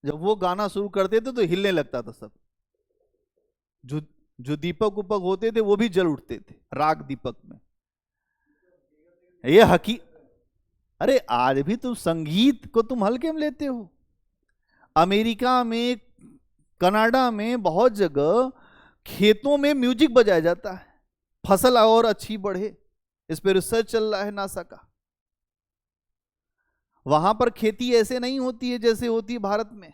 [SPEAKER 1] जब वो गाना शुरू करते थे तो हिलने लगता था सब। जो दीपक उपक होते थे वो भी जल उठते थे राग दीपक में। ये अरे आज भी तुम संगीत को तुम हल्के में लेते हो। अमेरिका में, कनाडा में बहुत जगह खेतों में म्यूजिक बजाया जाता है, फसल और अच्छी बढ़े, इस पर रिसर्च चल रहा है नासा का। वहां पर खेती ऐसे नहीं होती है जैसे होती है भारत में।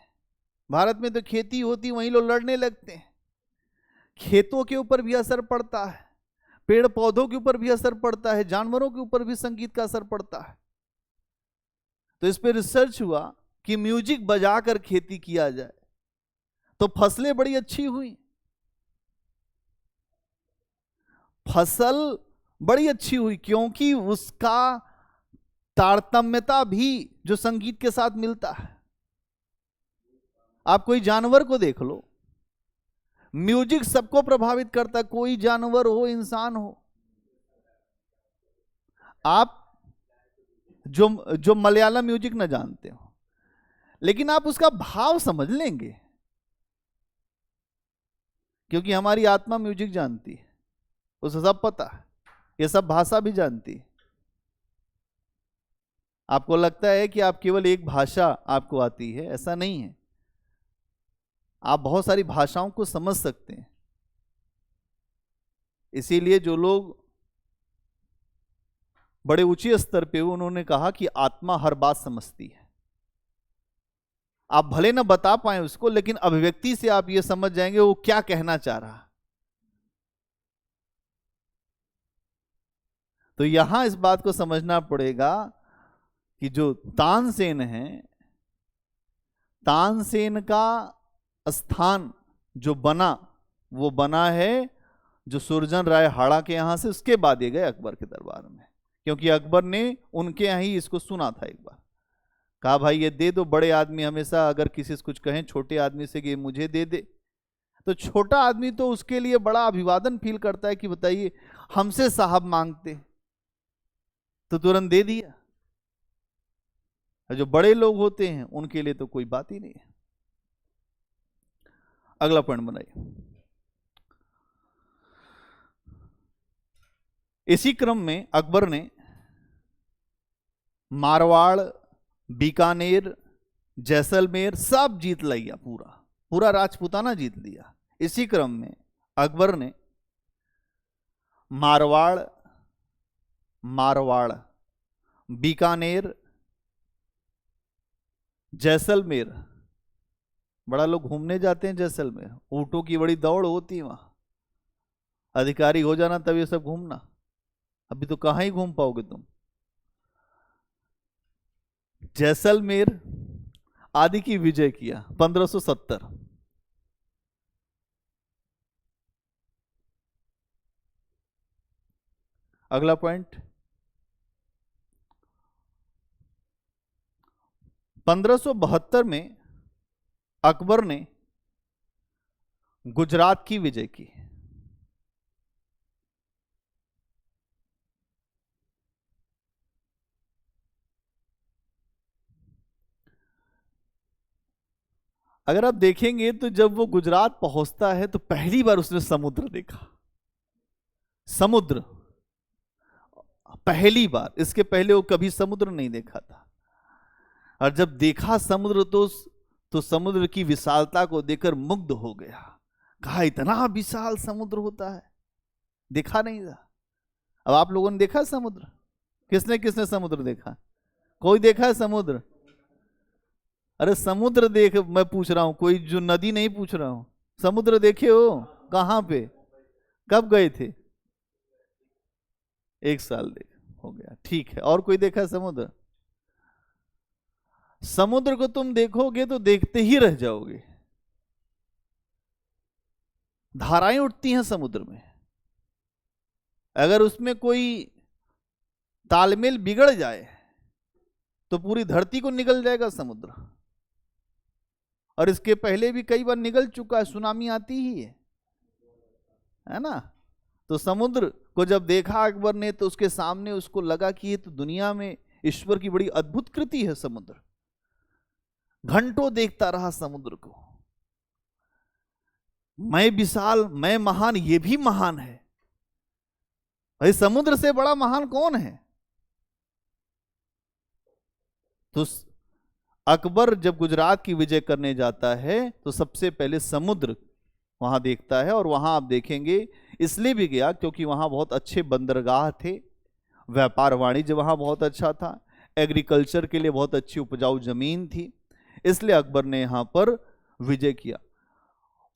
[SPEAKER 1] भारत में तो खेती होती, वहीं लोग लड़ने लगते हैं। खेतों के ऊपर भी असर पड़ता है, पेड़ पौधों के ऊपर भी असर पड़ता है, जानवरों के ऊपर भी संगीत का असर पड़ता है। तो इस पर रिसर्च हुआ कि म्यूजिक बजाकर खेती किया जाए तो फसलें बड़ी अच्छी हुई। फसल बड़ी अच्छी हुई क्योंकि उसका तारतम्यता भी जो संगीत के साथ मिलता है। आप कोई जानवर को देख लो, म्यूजिक सबको प्रभावित करता है, कोई जानवर हो, इंसान हो। आप जो जो मलयालम म्यूजिक न जानते हो, लेकिन आप उसका भाव समझ लेंगे, क्योंकि हमारी आत्मा म्यूजिक जानती है, उसे सब पता है, ये सब भाषा भी जानती है। आपको लगता है कि आप केवल एक भाषा आपको आती है, ऐसा नहीं है। आप बहुत सारी भाषाओं को समझ सकते हैं। इसीलिए जो लोग बड़े ऊंचे स्तर पे, उन्होंने कहा कि आत्मा हर बात समझती है। आप भले ना बता पाए उसको, लेकिन अभिव्यक्ति से आप ये समझ जाएंगे वो क्या कहना चाह रहा। तो यहां इस बात को समझना पड़ेगा कि जो तानसेन है, तानसेन का स्थान जो बना, वो बना है जो सुरजन राय हाड़ा के यहां से, उसके बाद ये गए अकबर के दरबार में, क्योंकि अकबर ने उनके यहां ही इसको सुना था। एक बार कहा भाई ये दे दो। बड़े आदमी हमेशा अगर किसी से कुछ कहें छोटे आदमी से कि मुझे दे दे, तो छोटा आदमी तो उसके लिए बड़ा अभिवादन फील करता है कि बताइए हमसे साहब मांगते, तो तुरंत दे दिया। जो बड़े लोग होते हैं उनके लिए तो कोई बात ही नहीं है। अगला पॉइंट बनाइए। इसी क्रम में अकबर ने मारवाड़, बीकानेर, जैसलमेर सब जीत लिया, पूरा पूरा राजपूताना जीत लिया। इसी क्रम में अकबर ने मारवाड़, बीकानेर, जैसलमेर, बड़ा लोग घूमने जाते हैं जैसलमेर, ऊंटों की बड़ी दौड़ होती है वहां। अधिकारी हो जाना तब ये सब घूमना, अभी तो कहां ही घूम पाओगे तुम। जैसलमेर आदि की विजय किया 1570। अगला पॉइंट, 1572 में अकबर ने गुजरात की विजय की। अगर आप देखेंगे तो जब वो गुजरात पहुंचता है तो पहली बार उसने समुद्र देखा। समुद्र पहली बार, इसके पहले वो कभी समुद्र नहीं देखा था। और जब देखा समुद्र तो समुद्र की विशालता को देखकर मुग्ध हो गया। कहा इतना विशाल समुद्र होता है, देखा नहीं था। अब आप लोगों ने देखा समुद्र? किसने किसने समुद्र देखा? कोई देखा है समुद्र? अरे समुद्र देख, मैं पूछ रहा हूं, कोई जो नदी नहीं पूछ रहा हूं। समुद्र देखे हो? कहां पे? कब गए थे? 1 साल देख हो गया, ठीक है। और कोई देखा समुद्र? समुद्र को तुम देखोगे तो देखते ही रह जाओगे। धाराएं उठती हैं समुद्र में, अगर उसमें कोई तालमेल बिगड़ जाए तो पूरी धरती को निगल जाएगा समुद्र। और इसके पहले भी कई बार निगल चुका है, सुनामी आती ही है ना। तो समुद्र को जब देखा अकबर ने तो उसके सामने उसको लगा कि ये तो दुनिया में ईश्वर की बड़ी अद्भुत कृति है समुद्र। घंटों देखता रहा समुद्र को। मैं विशाल, मैं महान, ये भी महान है। भाई समुद्र से बड़ा महान कौन है? तो अकबर जब गुजरात की विजय करने जाता है तो सबसे पहले समुद्र वहां देखता है। और वहां आप देखेंगे इसलिए भी गया क्योंकि वहां बहुत अच्छे बंदरगाह थे, व्यापार वाणिज्य वहां बहुत अच्छा था, एग्रीकल्चर के लिए बहुत अच्छी उपजाऊ जमीन थी, इसलिए अकबर ने यहां पर विजय किया।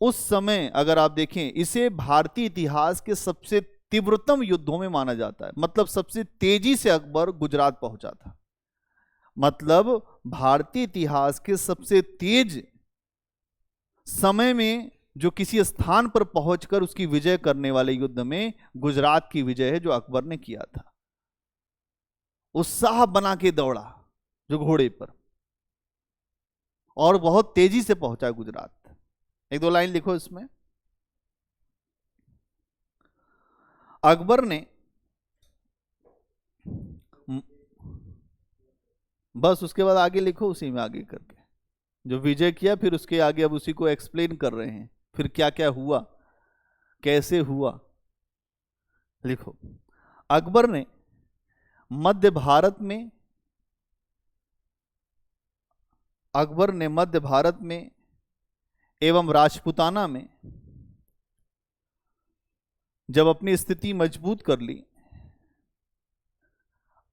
[SPEAKER 1] उस समय अगर आप देखें, इसे भारतीय इतिहास के सबसे तीव्रतम युद्धों में माना जाता है। मतलब सबसे तेजी से अकबर गुजरात पहुंचा था। मतलब भारतीय इतिहास के सबसे तेज समय में जो किसी स्थान पर पहुंचकर उसकी विजय करने वाले युद्ध में गुजरात की विजय है जो अकबर ने किया था। उत्साह बना के दौड़ा जो घोड़े पर, और बहुत तेजी से पहुंचा गुजरात। 1-2 लाइन लिखो इसमें। अकबर ने बस उसके बाद आगे लिखो उसी में आगे करके, जो विजय किया फिर उसके आगे अब उसी को एक्सप्लेन कर रहे हैं, फिर क्या क्या हुआ, कैसे हुआ, लिखो। अकबर ने मध्य भारत में एवं राजपूताना में जब अपनी स्थिति मजबूत कर ली,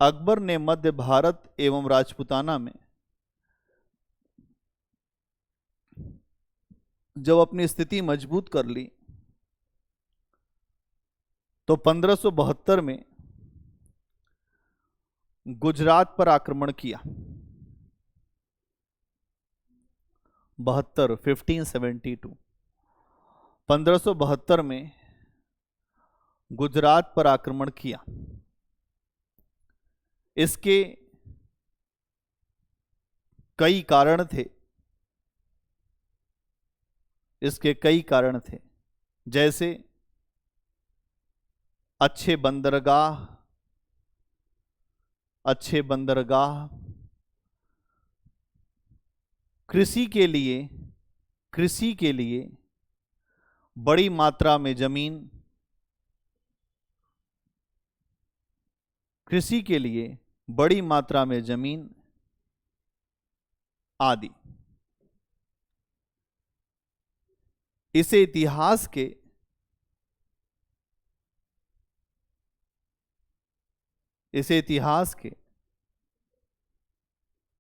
[SPEAKER 1] अकबर ने मध्य भारत एवं राजपूताना में जब अपनी स्थिति मजबूत कर ली तो 1572 में गुजरात पर आक्रमण किया। 1572 में गुजरात पर आक्रमण किया। इसके कई कारण थे, जैसे अच्छे बंदरगाह, कृषि के लिए बड़ी मात्रा में जमीन, आदि। इसे इतिहास के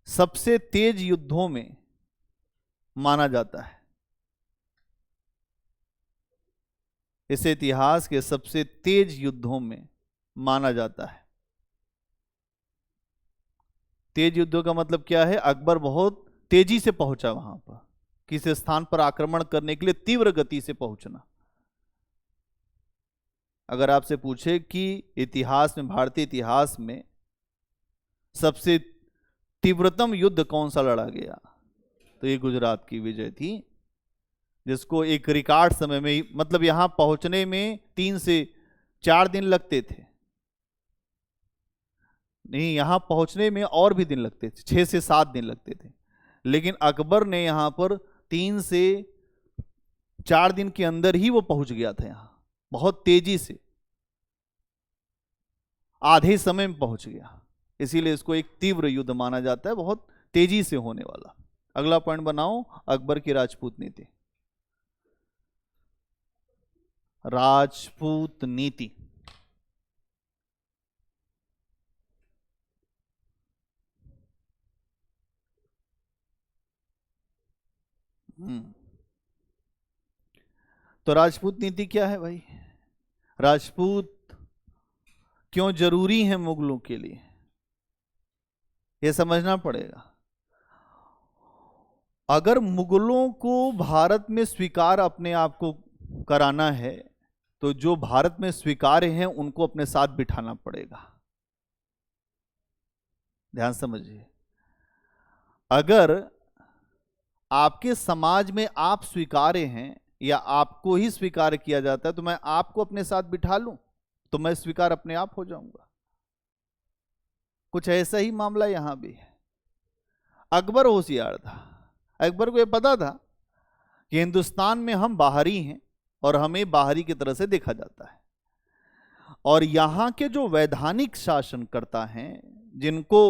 [SPEAKER 1] सबसे तेज युद्धों में माना जाता है। इसे इतिहास के सबसे तेज युद्धों में माना जाता है। तेज युद्धों का मतलब क्या है? अकबर बहुत तेजी से पहुंचा वहां पर, किसी स्थान पर आक्रमण करने के लिए तीव्र गति से पहुंचना। अगर आपसे पूछे कि भारतीय इतिहास में सबसे तीव्रतम युद्ध कौन सा लड़ा गया, तो ये गुजरात की विजय थी, जिसको एक रिकॉर्ड समय में, मतलब यहां पहुंचने में 3 से 4 दिन लगते थे, नहीं यहां पहुंचने में और भी दिन लगते थे, 6 से 7 दिन लगते थे, लेकिन अकबर ने यहां पर 3 से 4 दिन के अंदर ही वो पहुंच गया था, यहां बहुत तेजी से, आधे समय में पहुंच गया। इसीलिए इसको एक तीव्र युद्ध माना जाता है, बहुत तेजी से होने वाला। अगला पॉइंट बनाओ, अकबर की राजपूत नीति। राजपूत नीति तो राजपूत नीति क्या है भाई? राजपूत क्यों जरूरी है मुगलों के लिए, यह समझना पड़ेगा। अगर मुगलों को भारत में स्वीकार अपने आप को कराना है, तो जो भारत में स्वीकार्य हैं उनको अपने साथ बिठाना पड़ेगा। ध्यान समझिए, अगर आपके समाज में आप स्वीकार्य हैं या आपको ही स्वीकार किया जाता है, तो मैं आपको अपने साथ बिठा लूं तो मैं स्वीकार अपने आप हो जाऊंगा। कुछ ऐसा ही मामला यहां भी है। अकबर होशियार था, अकबर को यह पता था कि हिंदुस्तान में हम बाहरी हैं और हमें बाहरी की तरह से देखा जाता है, और यहां के जो वैधानिक शासनकर्ता हैं, जिनको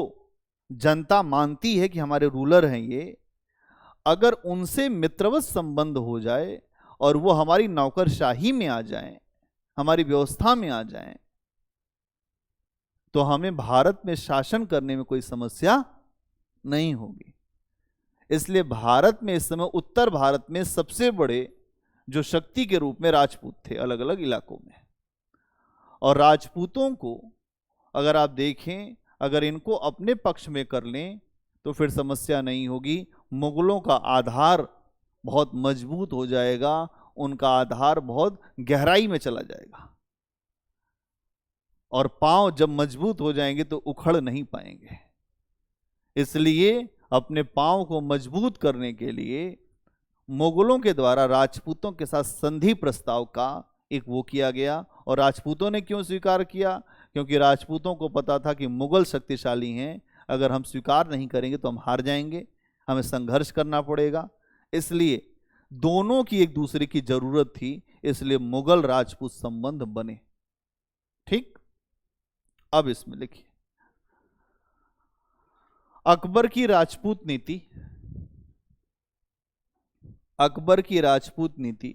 [SPEAKER 1] जनता मानती है कि हमारे रूलर हैं ये, अगर उनसे मित्रवत संबंध हो जाए और वो हमारी नौकरशाही में आ जाएं, हमारी व्यवस्था में आ जाएं, तो हमें भारत में शासन करने में कोई समस्या नहीं होगी। इसलिए भारत में इस समय, उत्तर भारत में सबसे बड़े जो शक्ति के रूप में राजपूत थे अलग अलग इलाकों में। और राजपूतों को अगर आप देखें, अगर इनको अपने पक्ष में कर लें तो फिर समस्या नहीं होगी। मुगलों का आधार बहुत मजबूत हो जाएगा, उनका आधार बहुत गहराई में चला जाएगा, और पांव जब मजबूत हो जाएंगे तो उखड़ नहीं पाएंगे। इसलिए अपने पांव को मजबूत करने के लिए मुगलों के द्वारा राजपूतों के साथ संधि प्रस्ताव का एक वो किया गया। और राजपूतों ने क्यों स्वीकार किया? क्योंकि राजपूतों को पता था कि मुगल शक्तिशाली हैं, अगर हम स्वीकार नहीं करेंगे तो हम हार जाएंगे, हमें संघर्ष करना पड़ेगा। इसलिए दोनों की एक दूसरे की जरूरत थी, इसलिए मुगल राजपूत संबंध बने। ठीक, अब इसमें लिखिए, अकबर की राजपूत नीति, अकबर की राजपूत नीति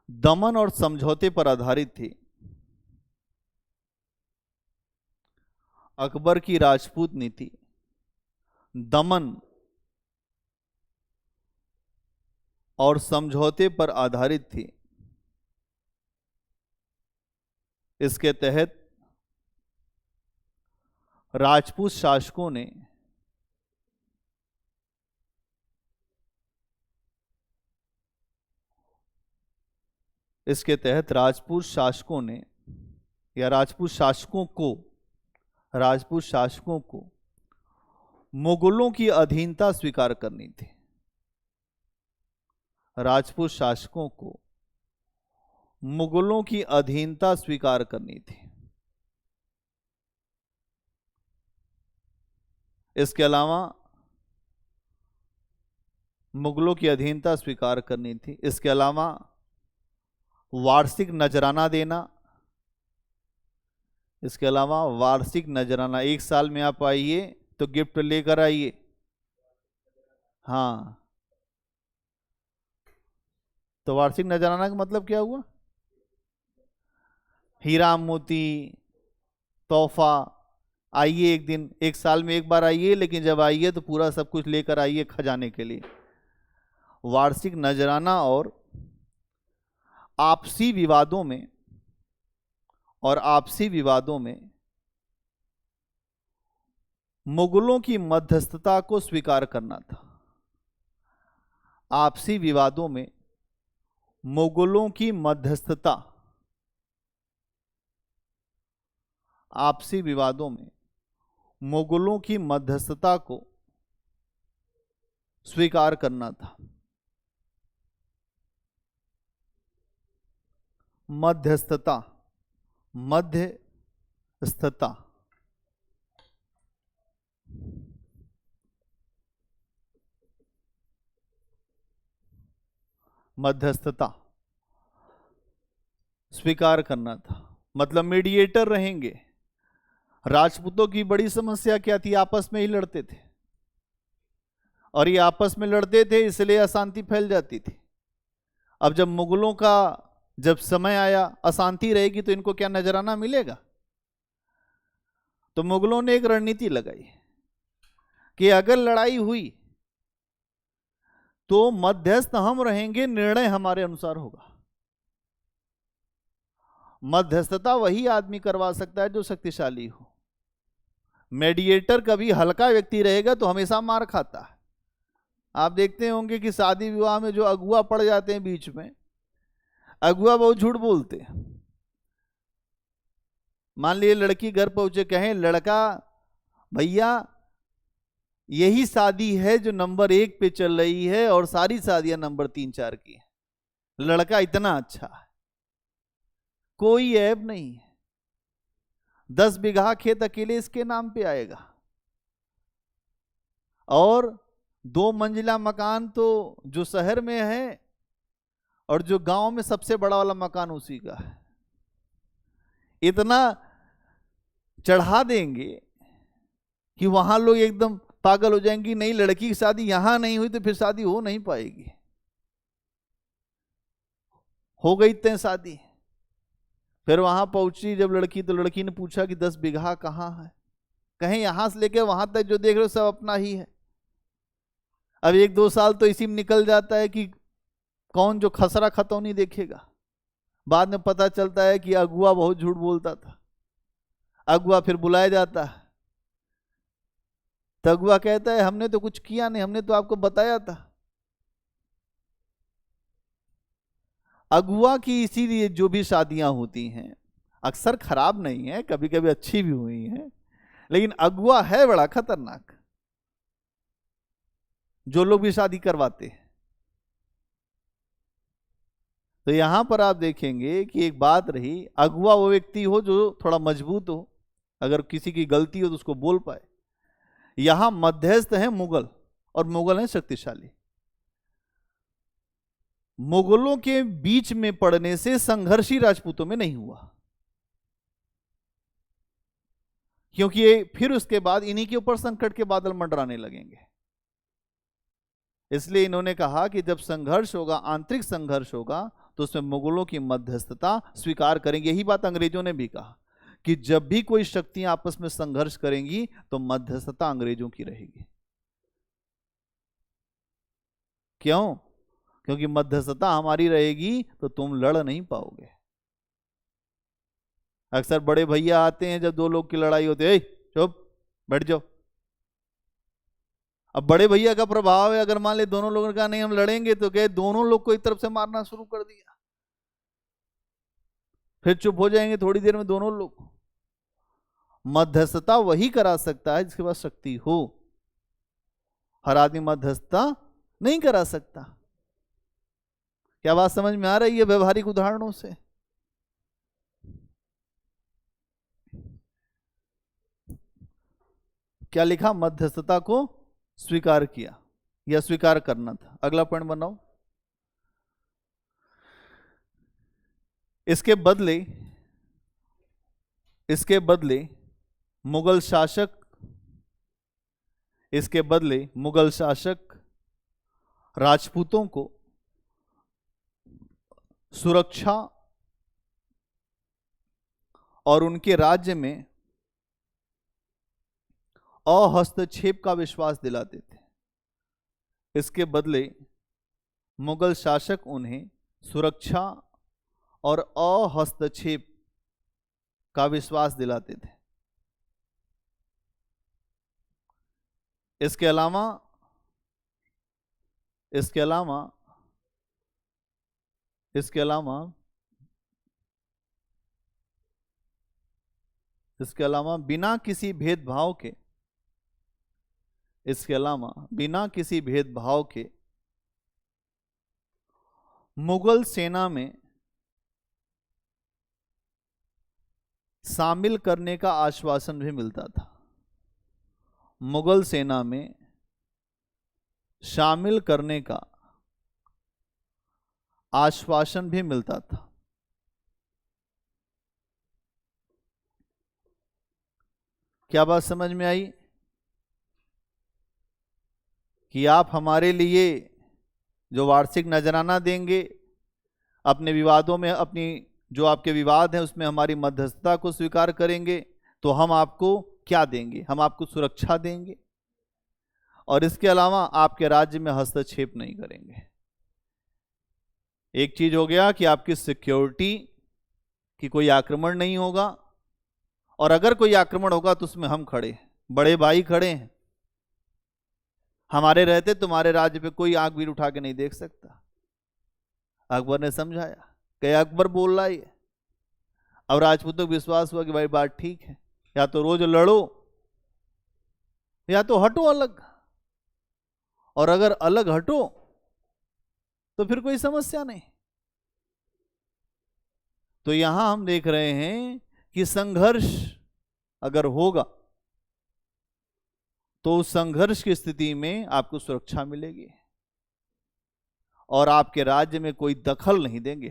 [SPEAKER 1] दमन और समझौते पर आधारित थी। अकबर की राजपूत नीति दमन और समझौते पर आधारित थी। इसके तहत राजपूत शासकों ने इसके तहत राजपूत शासकों ने या राजपूत शासकों को मुगलों की अधीनता स्वीकार करनी थी। राजपूत शासकों को मुगलों की अधीनता स्वीकार करनी थी। इसके अलावा मुगलों की अधीनता स्वीकार करनी थी। इसके अलावा वार्षिक नजराना देना, इसके अलावा वार्षिक नजराना, एक साल में आप आइए तो गिफ्ट लेकर आइए। हाँ, तो वार्षिक नजराना का मतलब क्या हुआ? हीरा मोती, तोहफा। आइए एक दिन, एक साल में एक बार आइए, लेकिन जब आइए तो पूरा सब कुछ लेकर आइए खजाने के लिए। वार्षिक नजराना और आपसी विवादों में मुगलों की मध्यस्थता को स्वीकार करना था। आपसी विवादों में मुगलों की मध्यस्थता, आपसी विवादों में मुगलों की मध्यस्थता को स्वीकार करना था। मध्यस्थता, मध्यस्थता, मध्यस्थता स्वीकार करना था, मतलब मीडिएटर रहेंगे। राजपूतों की बड़ी समस्या क्या थी? आपस में ही लड़ते थे, और ये आपस में लड़ते थे इसलिए अशांति फैल जाती थी। अब जब मुगलों का जब समय आया, अशांति रहेगी तो इनको क्या नजराना मिलेगा? तो मुगलों ने एक रणनीति लगाई कि अगर लड़ाई हुई तो मध्यस्थ हम रहेंगे, निर्णय हमारे अनुसार होगा। मध्यस्थता वही आदमी करवा सकता है जो शक्तिशाली हो। मीडिएटर कभी हल्का व्यक्ति रहेगा तो हमेशा मार खाता है। आप देखते होंगे कि शादी विवाह में जो अगुआ पड़ जाते हैं बीच में, अगुआ बहुत झूठ बोलते हैं। मान लीजिए लड़की घर पहुंचे, कहें लड़का भैया यही शादी है जो नंबर 1 पे चल रही है और सारी शादियां नंबर 3-4 की है। लड़का इतना अच्छा है, कोई ऐब नहीं है, 10 बीघा खेत अकेले इसके नाम पे आएगा, और 2 मंजिला मकान तो जो शहर में है और जो गांव में सबसे बड़ा वाला मकान उसी का है। इतना चढ़ा देंगे कि वहां लोग एकदम पागल हो जाएंगे। नहीं, लड़की की शादी यहां नहीं हुई तो फिर शादी हो नहीं पाएगी। हो गई तय शादी। फिर वहां पहुंची जब लड़की, तो लड़की ने पूछा कि 10 बीघा कहाँ है? कहें यहां से लेकर वहां तक जो देख रहे हो सब अपना ही है। अब 1-2 साल तो इसी में निकल जाता है कि कौन जो खसरा खतौनी देखेगा। बाद में पता चलता है कि अगुआ बहुत झूठ बोलता था। अगुआ फिर बुलाया जाता है, तो अगुआ कहता है हमने तो कुछ किया नहीं, हमने तो आपको बताया था। अगुआ की इसीलिए जो भी शादियां होती हैं अक्सर खराब नहीं है, कभी कभी अच्छी भी हुई हैं, लेकिन अगुआ है बड़ा खतरनाक जो लोग भी शादी करवाते हैं। तो यहां पर आप देखेंगे कि एक बात रही, अगुआ वो व्यक्ति हो जो थोड़ा मजबूत हो, अगर किसी की गलती हो तो उसको बोल पाए। यहां मध्यस्थ है मुगल, और मुगल है शक्तिशाली। मुगलों के बीच में पड़ने से संघर्ष ही राजपूतों में नहीं हुआ, क्योंकि ये फिर उसके बाद इन्हीं के ऊपर संकट के बादल मंडराने लगेंगे। इसलिए इन्होंने कहा कि जब संघर्ष होगा, आंतरिक संघर्ष होगा, तो उसमें मुगलों की मध्यस्थता स्वीकार करेंगे। यही बात अंग्रेजों ने भी कहा कि जब भी कोई शक्तियां आपस में संघर्ष करेंगी तो मध्यस्थता अंग्रेजों की रहेगी। क्यों? क्योंकि मध्यस्थता हमारी रहेगी तो तुम लड़ नहीं पाओगे। अक्सर बड़े भैया आते हैं जब दो लोग की लड़ाई होती है, चुप बैठ जाओ। अब बड़े भैया का प्रभाव है, अगर मान ले दोनों लोगों ने कहा नहीं हम लड़ेंगे, तो कहे दोनों लोग को एक तरफ से मारना शुरू कर दिया, फिर चुप हो जाएंगे थोड़ी देर में दोनों लोग। मध्यस्थता वही करा सकता है जिसके पास शक्ति हो। हर आदमी मध्यस्थता नहीं करा सकता। क्या बात समझ में आ रही है व्यवहारिक उदाहरणों से? क्या लिखा? मध्यस्थता को स्वीकार किया या स्वीकार करना था। अगला पॉइंट बनाओ। इसके बदले मुगल शासक राजपूतों को सुरक्षा और उनके राज्य में अहस्तक्षेप का विश्वास दिलाते थे। इसके बदले मुगल शासक उन्हें सुरक्षा और अहस्तक्षेप का विश्वास दिलाते थे। इसके अलावा बिना किसी भेदभाव के मुगल सेना में शामिल करने का आश्वासन भी मिलता था। मुगल सेना में शामिल करने का आश्वासन भी मिलता था। क्या बात समझ में आई? कि आप हमारे लिए जो वार्षिक नजराना देंगे, अपने विवादों में, अपनी जो आपके विवाद हैं उसमें हमारी मध्यस्थता को स्वीकार करेंगे, तो हम आपको क्या देंगे? हम आपको सुरक्षा देंगे, और इसके अलावा आपके राज्य में हस्तक्षेप नहीं करेंगे। एक चीज हो गया कि आपकी सिक्योरिटी कि कोई आक्रमण नहीं होगा, और अगर कोई आक्रमण होगा तो उसमें हम खड़े हैं, बड़े भाई खड़े हैं। हमारे रहते तुम्हारे राज्य पे कोई आग भी उठा के नहीं देख सकता। अकबर ने समझाया कि अकबर बोल रहा है। अब राजपूतों को विश्वास हुआ कि भाई बात ठीक है, या तो रोज लड़ो या तो हटो अलग, और अगर अलग हटो तो फिर कोई समस्या नहीं। तो यहां हम देख रहे हैं कि संघर्ष अगर होगा तो उस संघर्ष की स्थिति में आपको सुरक्षा मिलेगी, और आपके राज्य में कोई दखल नहीं देंगे।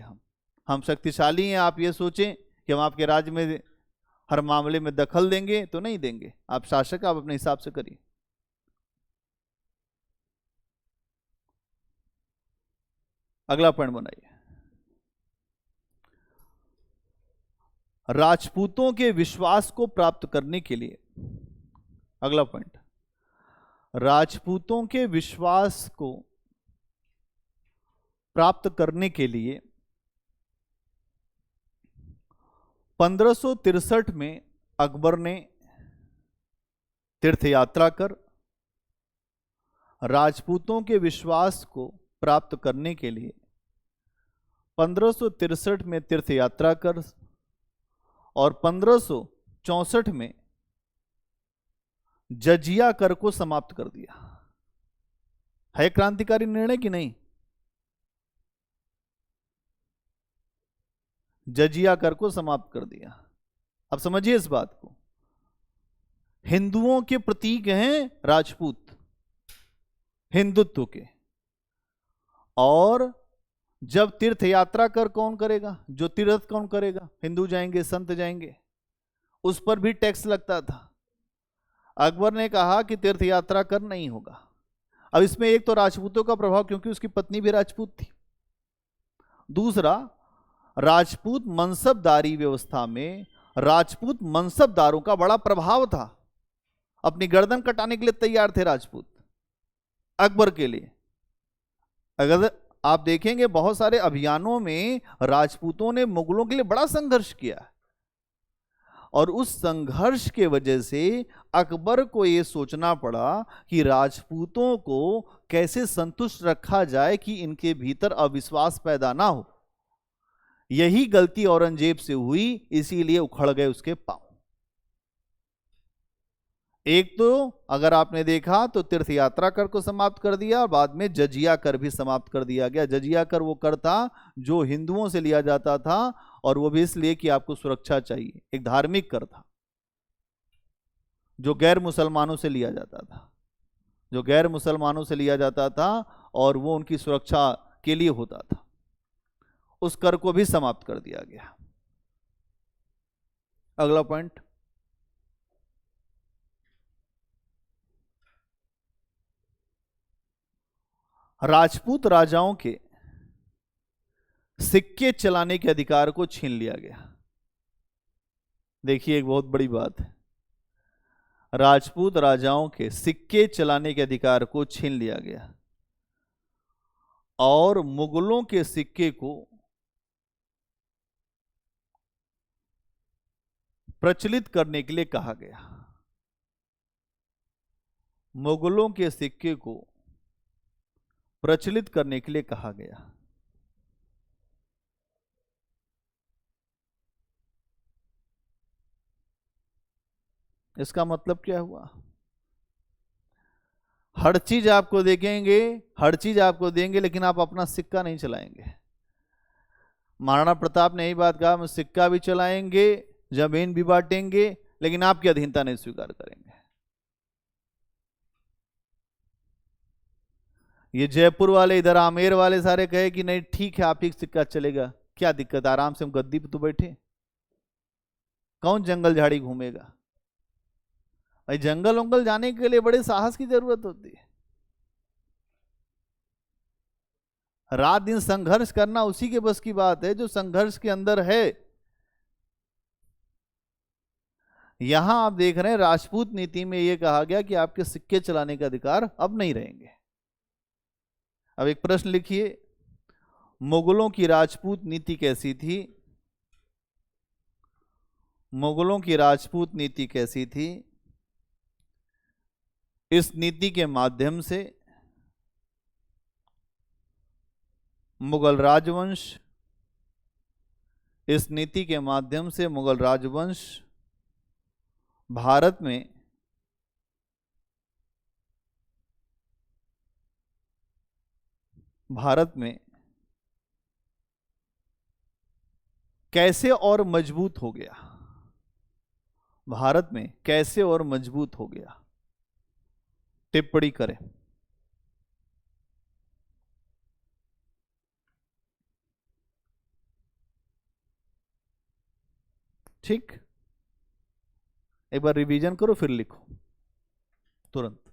[SPEAKER 1] हम शक्तिशाली हैं, आप ये सोचें कि हम आपके राज्य में हर मामले में दखल देंगे तो नहीं देंगे। आप शासक, आप अपने हिसाब से करिए। अगला पॉइंट बनाइए। राजपूतों के विश्वास को प्राप्त करने के लिए, अगला पॉइंट, राजपूतों के विश्वास को प्राप्त करने के लिए 1563 में अकबर ने तीर्थ यात्रा कर, राजपूतों के विश्वास को प्राप्त करने के लिए 1563 में तीर्थ यात्रा कर, और 1564 में जजिया कर को समाप्त कर दिया। है क्रांतिकारी निर्णय कि नहीं? जजिया कर को समाप्त कर दिया। अब समझिए इस बात को, हिंदुओं के प्रतीक हैं राजपूत, हिंदुत्व के। और जब तीर्थ यात्रा कर कौन करेगा, जो तीर्थ कौन करेगा, हिंदू जाएंगे, संत जाएंगे, उस पर भी टैक्स लगता था। अकबर ने कहा कि तीर्थ यात्रा कर नहीं होगा। अब इसमें एक तो राजपूतों का प्रभाव, क्योंकि उसकी पत्नी भी राजपूत थी। दूसरा, राजपूत मनसबदारी व्यवस्था में राजपूत मनसबदारों का बड़ा प्रभाव था। अपनी गर्दन कटाने के लिए तैयार थे राजपूत अकबर के लिए। अगर आप देखेंगे बहुत सारे अभियानों में राजपूतों ने मुगलों के लिए बड़ा संघर्ष किया, और उस संघर्ष के वजह से अकबर को यह सोचना पड़ा कि राजपूतों को कैसे संतुष्ट रखा जाए कि इनके भीतर अविश्वास पैदा ना हो। यही गलती औरंगजेब से हुई, इसीलिए उखड़ गए उसके पांव। एक तो अगर आपने देखा तो तीर्थ यात्रा कर को समाप्त कर दिया, और बाद में जजिया कर भी समाप्त कर दिया गया। जजिया कर वो कर था जो हिंदुओं से लिया जाता था, और वो भी इसलिए कि आपको सुरक्षा चाहिए। एक धार्मिक कर था जो गैर मुसलमानों से लिया जाता था, जो गैर मुसलमानों से लिया जाता था, और वो उनकी सुरक्षा के लिए होता था। उस कर को भी समाप्त कर दिया गया। अगला पॉइंट, राजपूत राजाओं के सिक्के चलाने के अधिकार को छीन लिया गया। देखिए एक बहुत बड़ी बात है, राजपूत राजाओं के सिक्के चलाने के अधिकार को छीन लिया गया, और मुगलों के सिक्के को प्रचलित करने के लिए कहा गया। मुगलों के सिक्के को प्रचलित करने के लिए कहा गया। इसका मतलब क्या हुआ? हर चीज आपको देखेंगे, हर चीज आपको देंगे, लेकिन आप अपना सिक्का नहीं चलाएंगे। महाराणा प्रताप ने यही बात कहा, हम सिक्का भी चलाएंगे, जमीन भी बांटेंगे, लेकिन आपकी अधीनता नहीं स्वीकार करेंगे। ये जयपुर वाले, इधर आमेर वाले सारे कहे कि नहीं ठीक है, आप ही सिक्का चलेगा, क्या दिक्कत, आराम से हम गद्दी पे तो बैठे, कौन जंगल झाड़ी घूमेगा। भाई जंगल वंगल जाने के लिए बड़े साहस की जरूरत होती है। रात दिन संघर्ष करना उसी के बस की बात है जो संघर्ष के अंदर है। यहां आप देख रहे हैं राजपूत नीति में यह कहा गया कि आपके सिक्के चलाने का अधिकार अब नहीं रहेंगे। अब एक प्रश्न लिखिए, मुगलों की राजपूत नीति कैसी थी? मुगलों की राजपूत नीति कैसी थी? इस नीति के माध्यम से मुगल राजवंश, इस नीति के माध्यम से मुगल राजवंश भारत में कैसे और मजबूत हो गया? भारत में कैसे और मजबूत हो गया? टिप्पणी करें। ठीक, एक बार रिवीजन करो फिर लिखो तुरंत।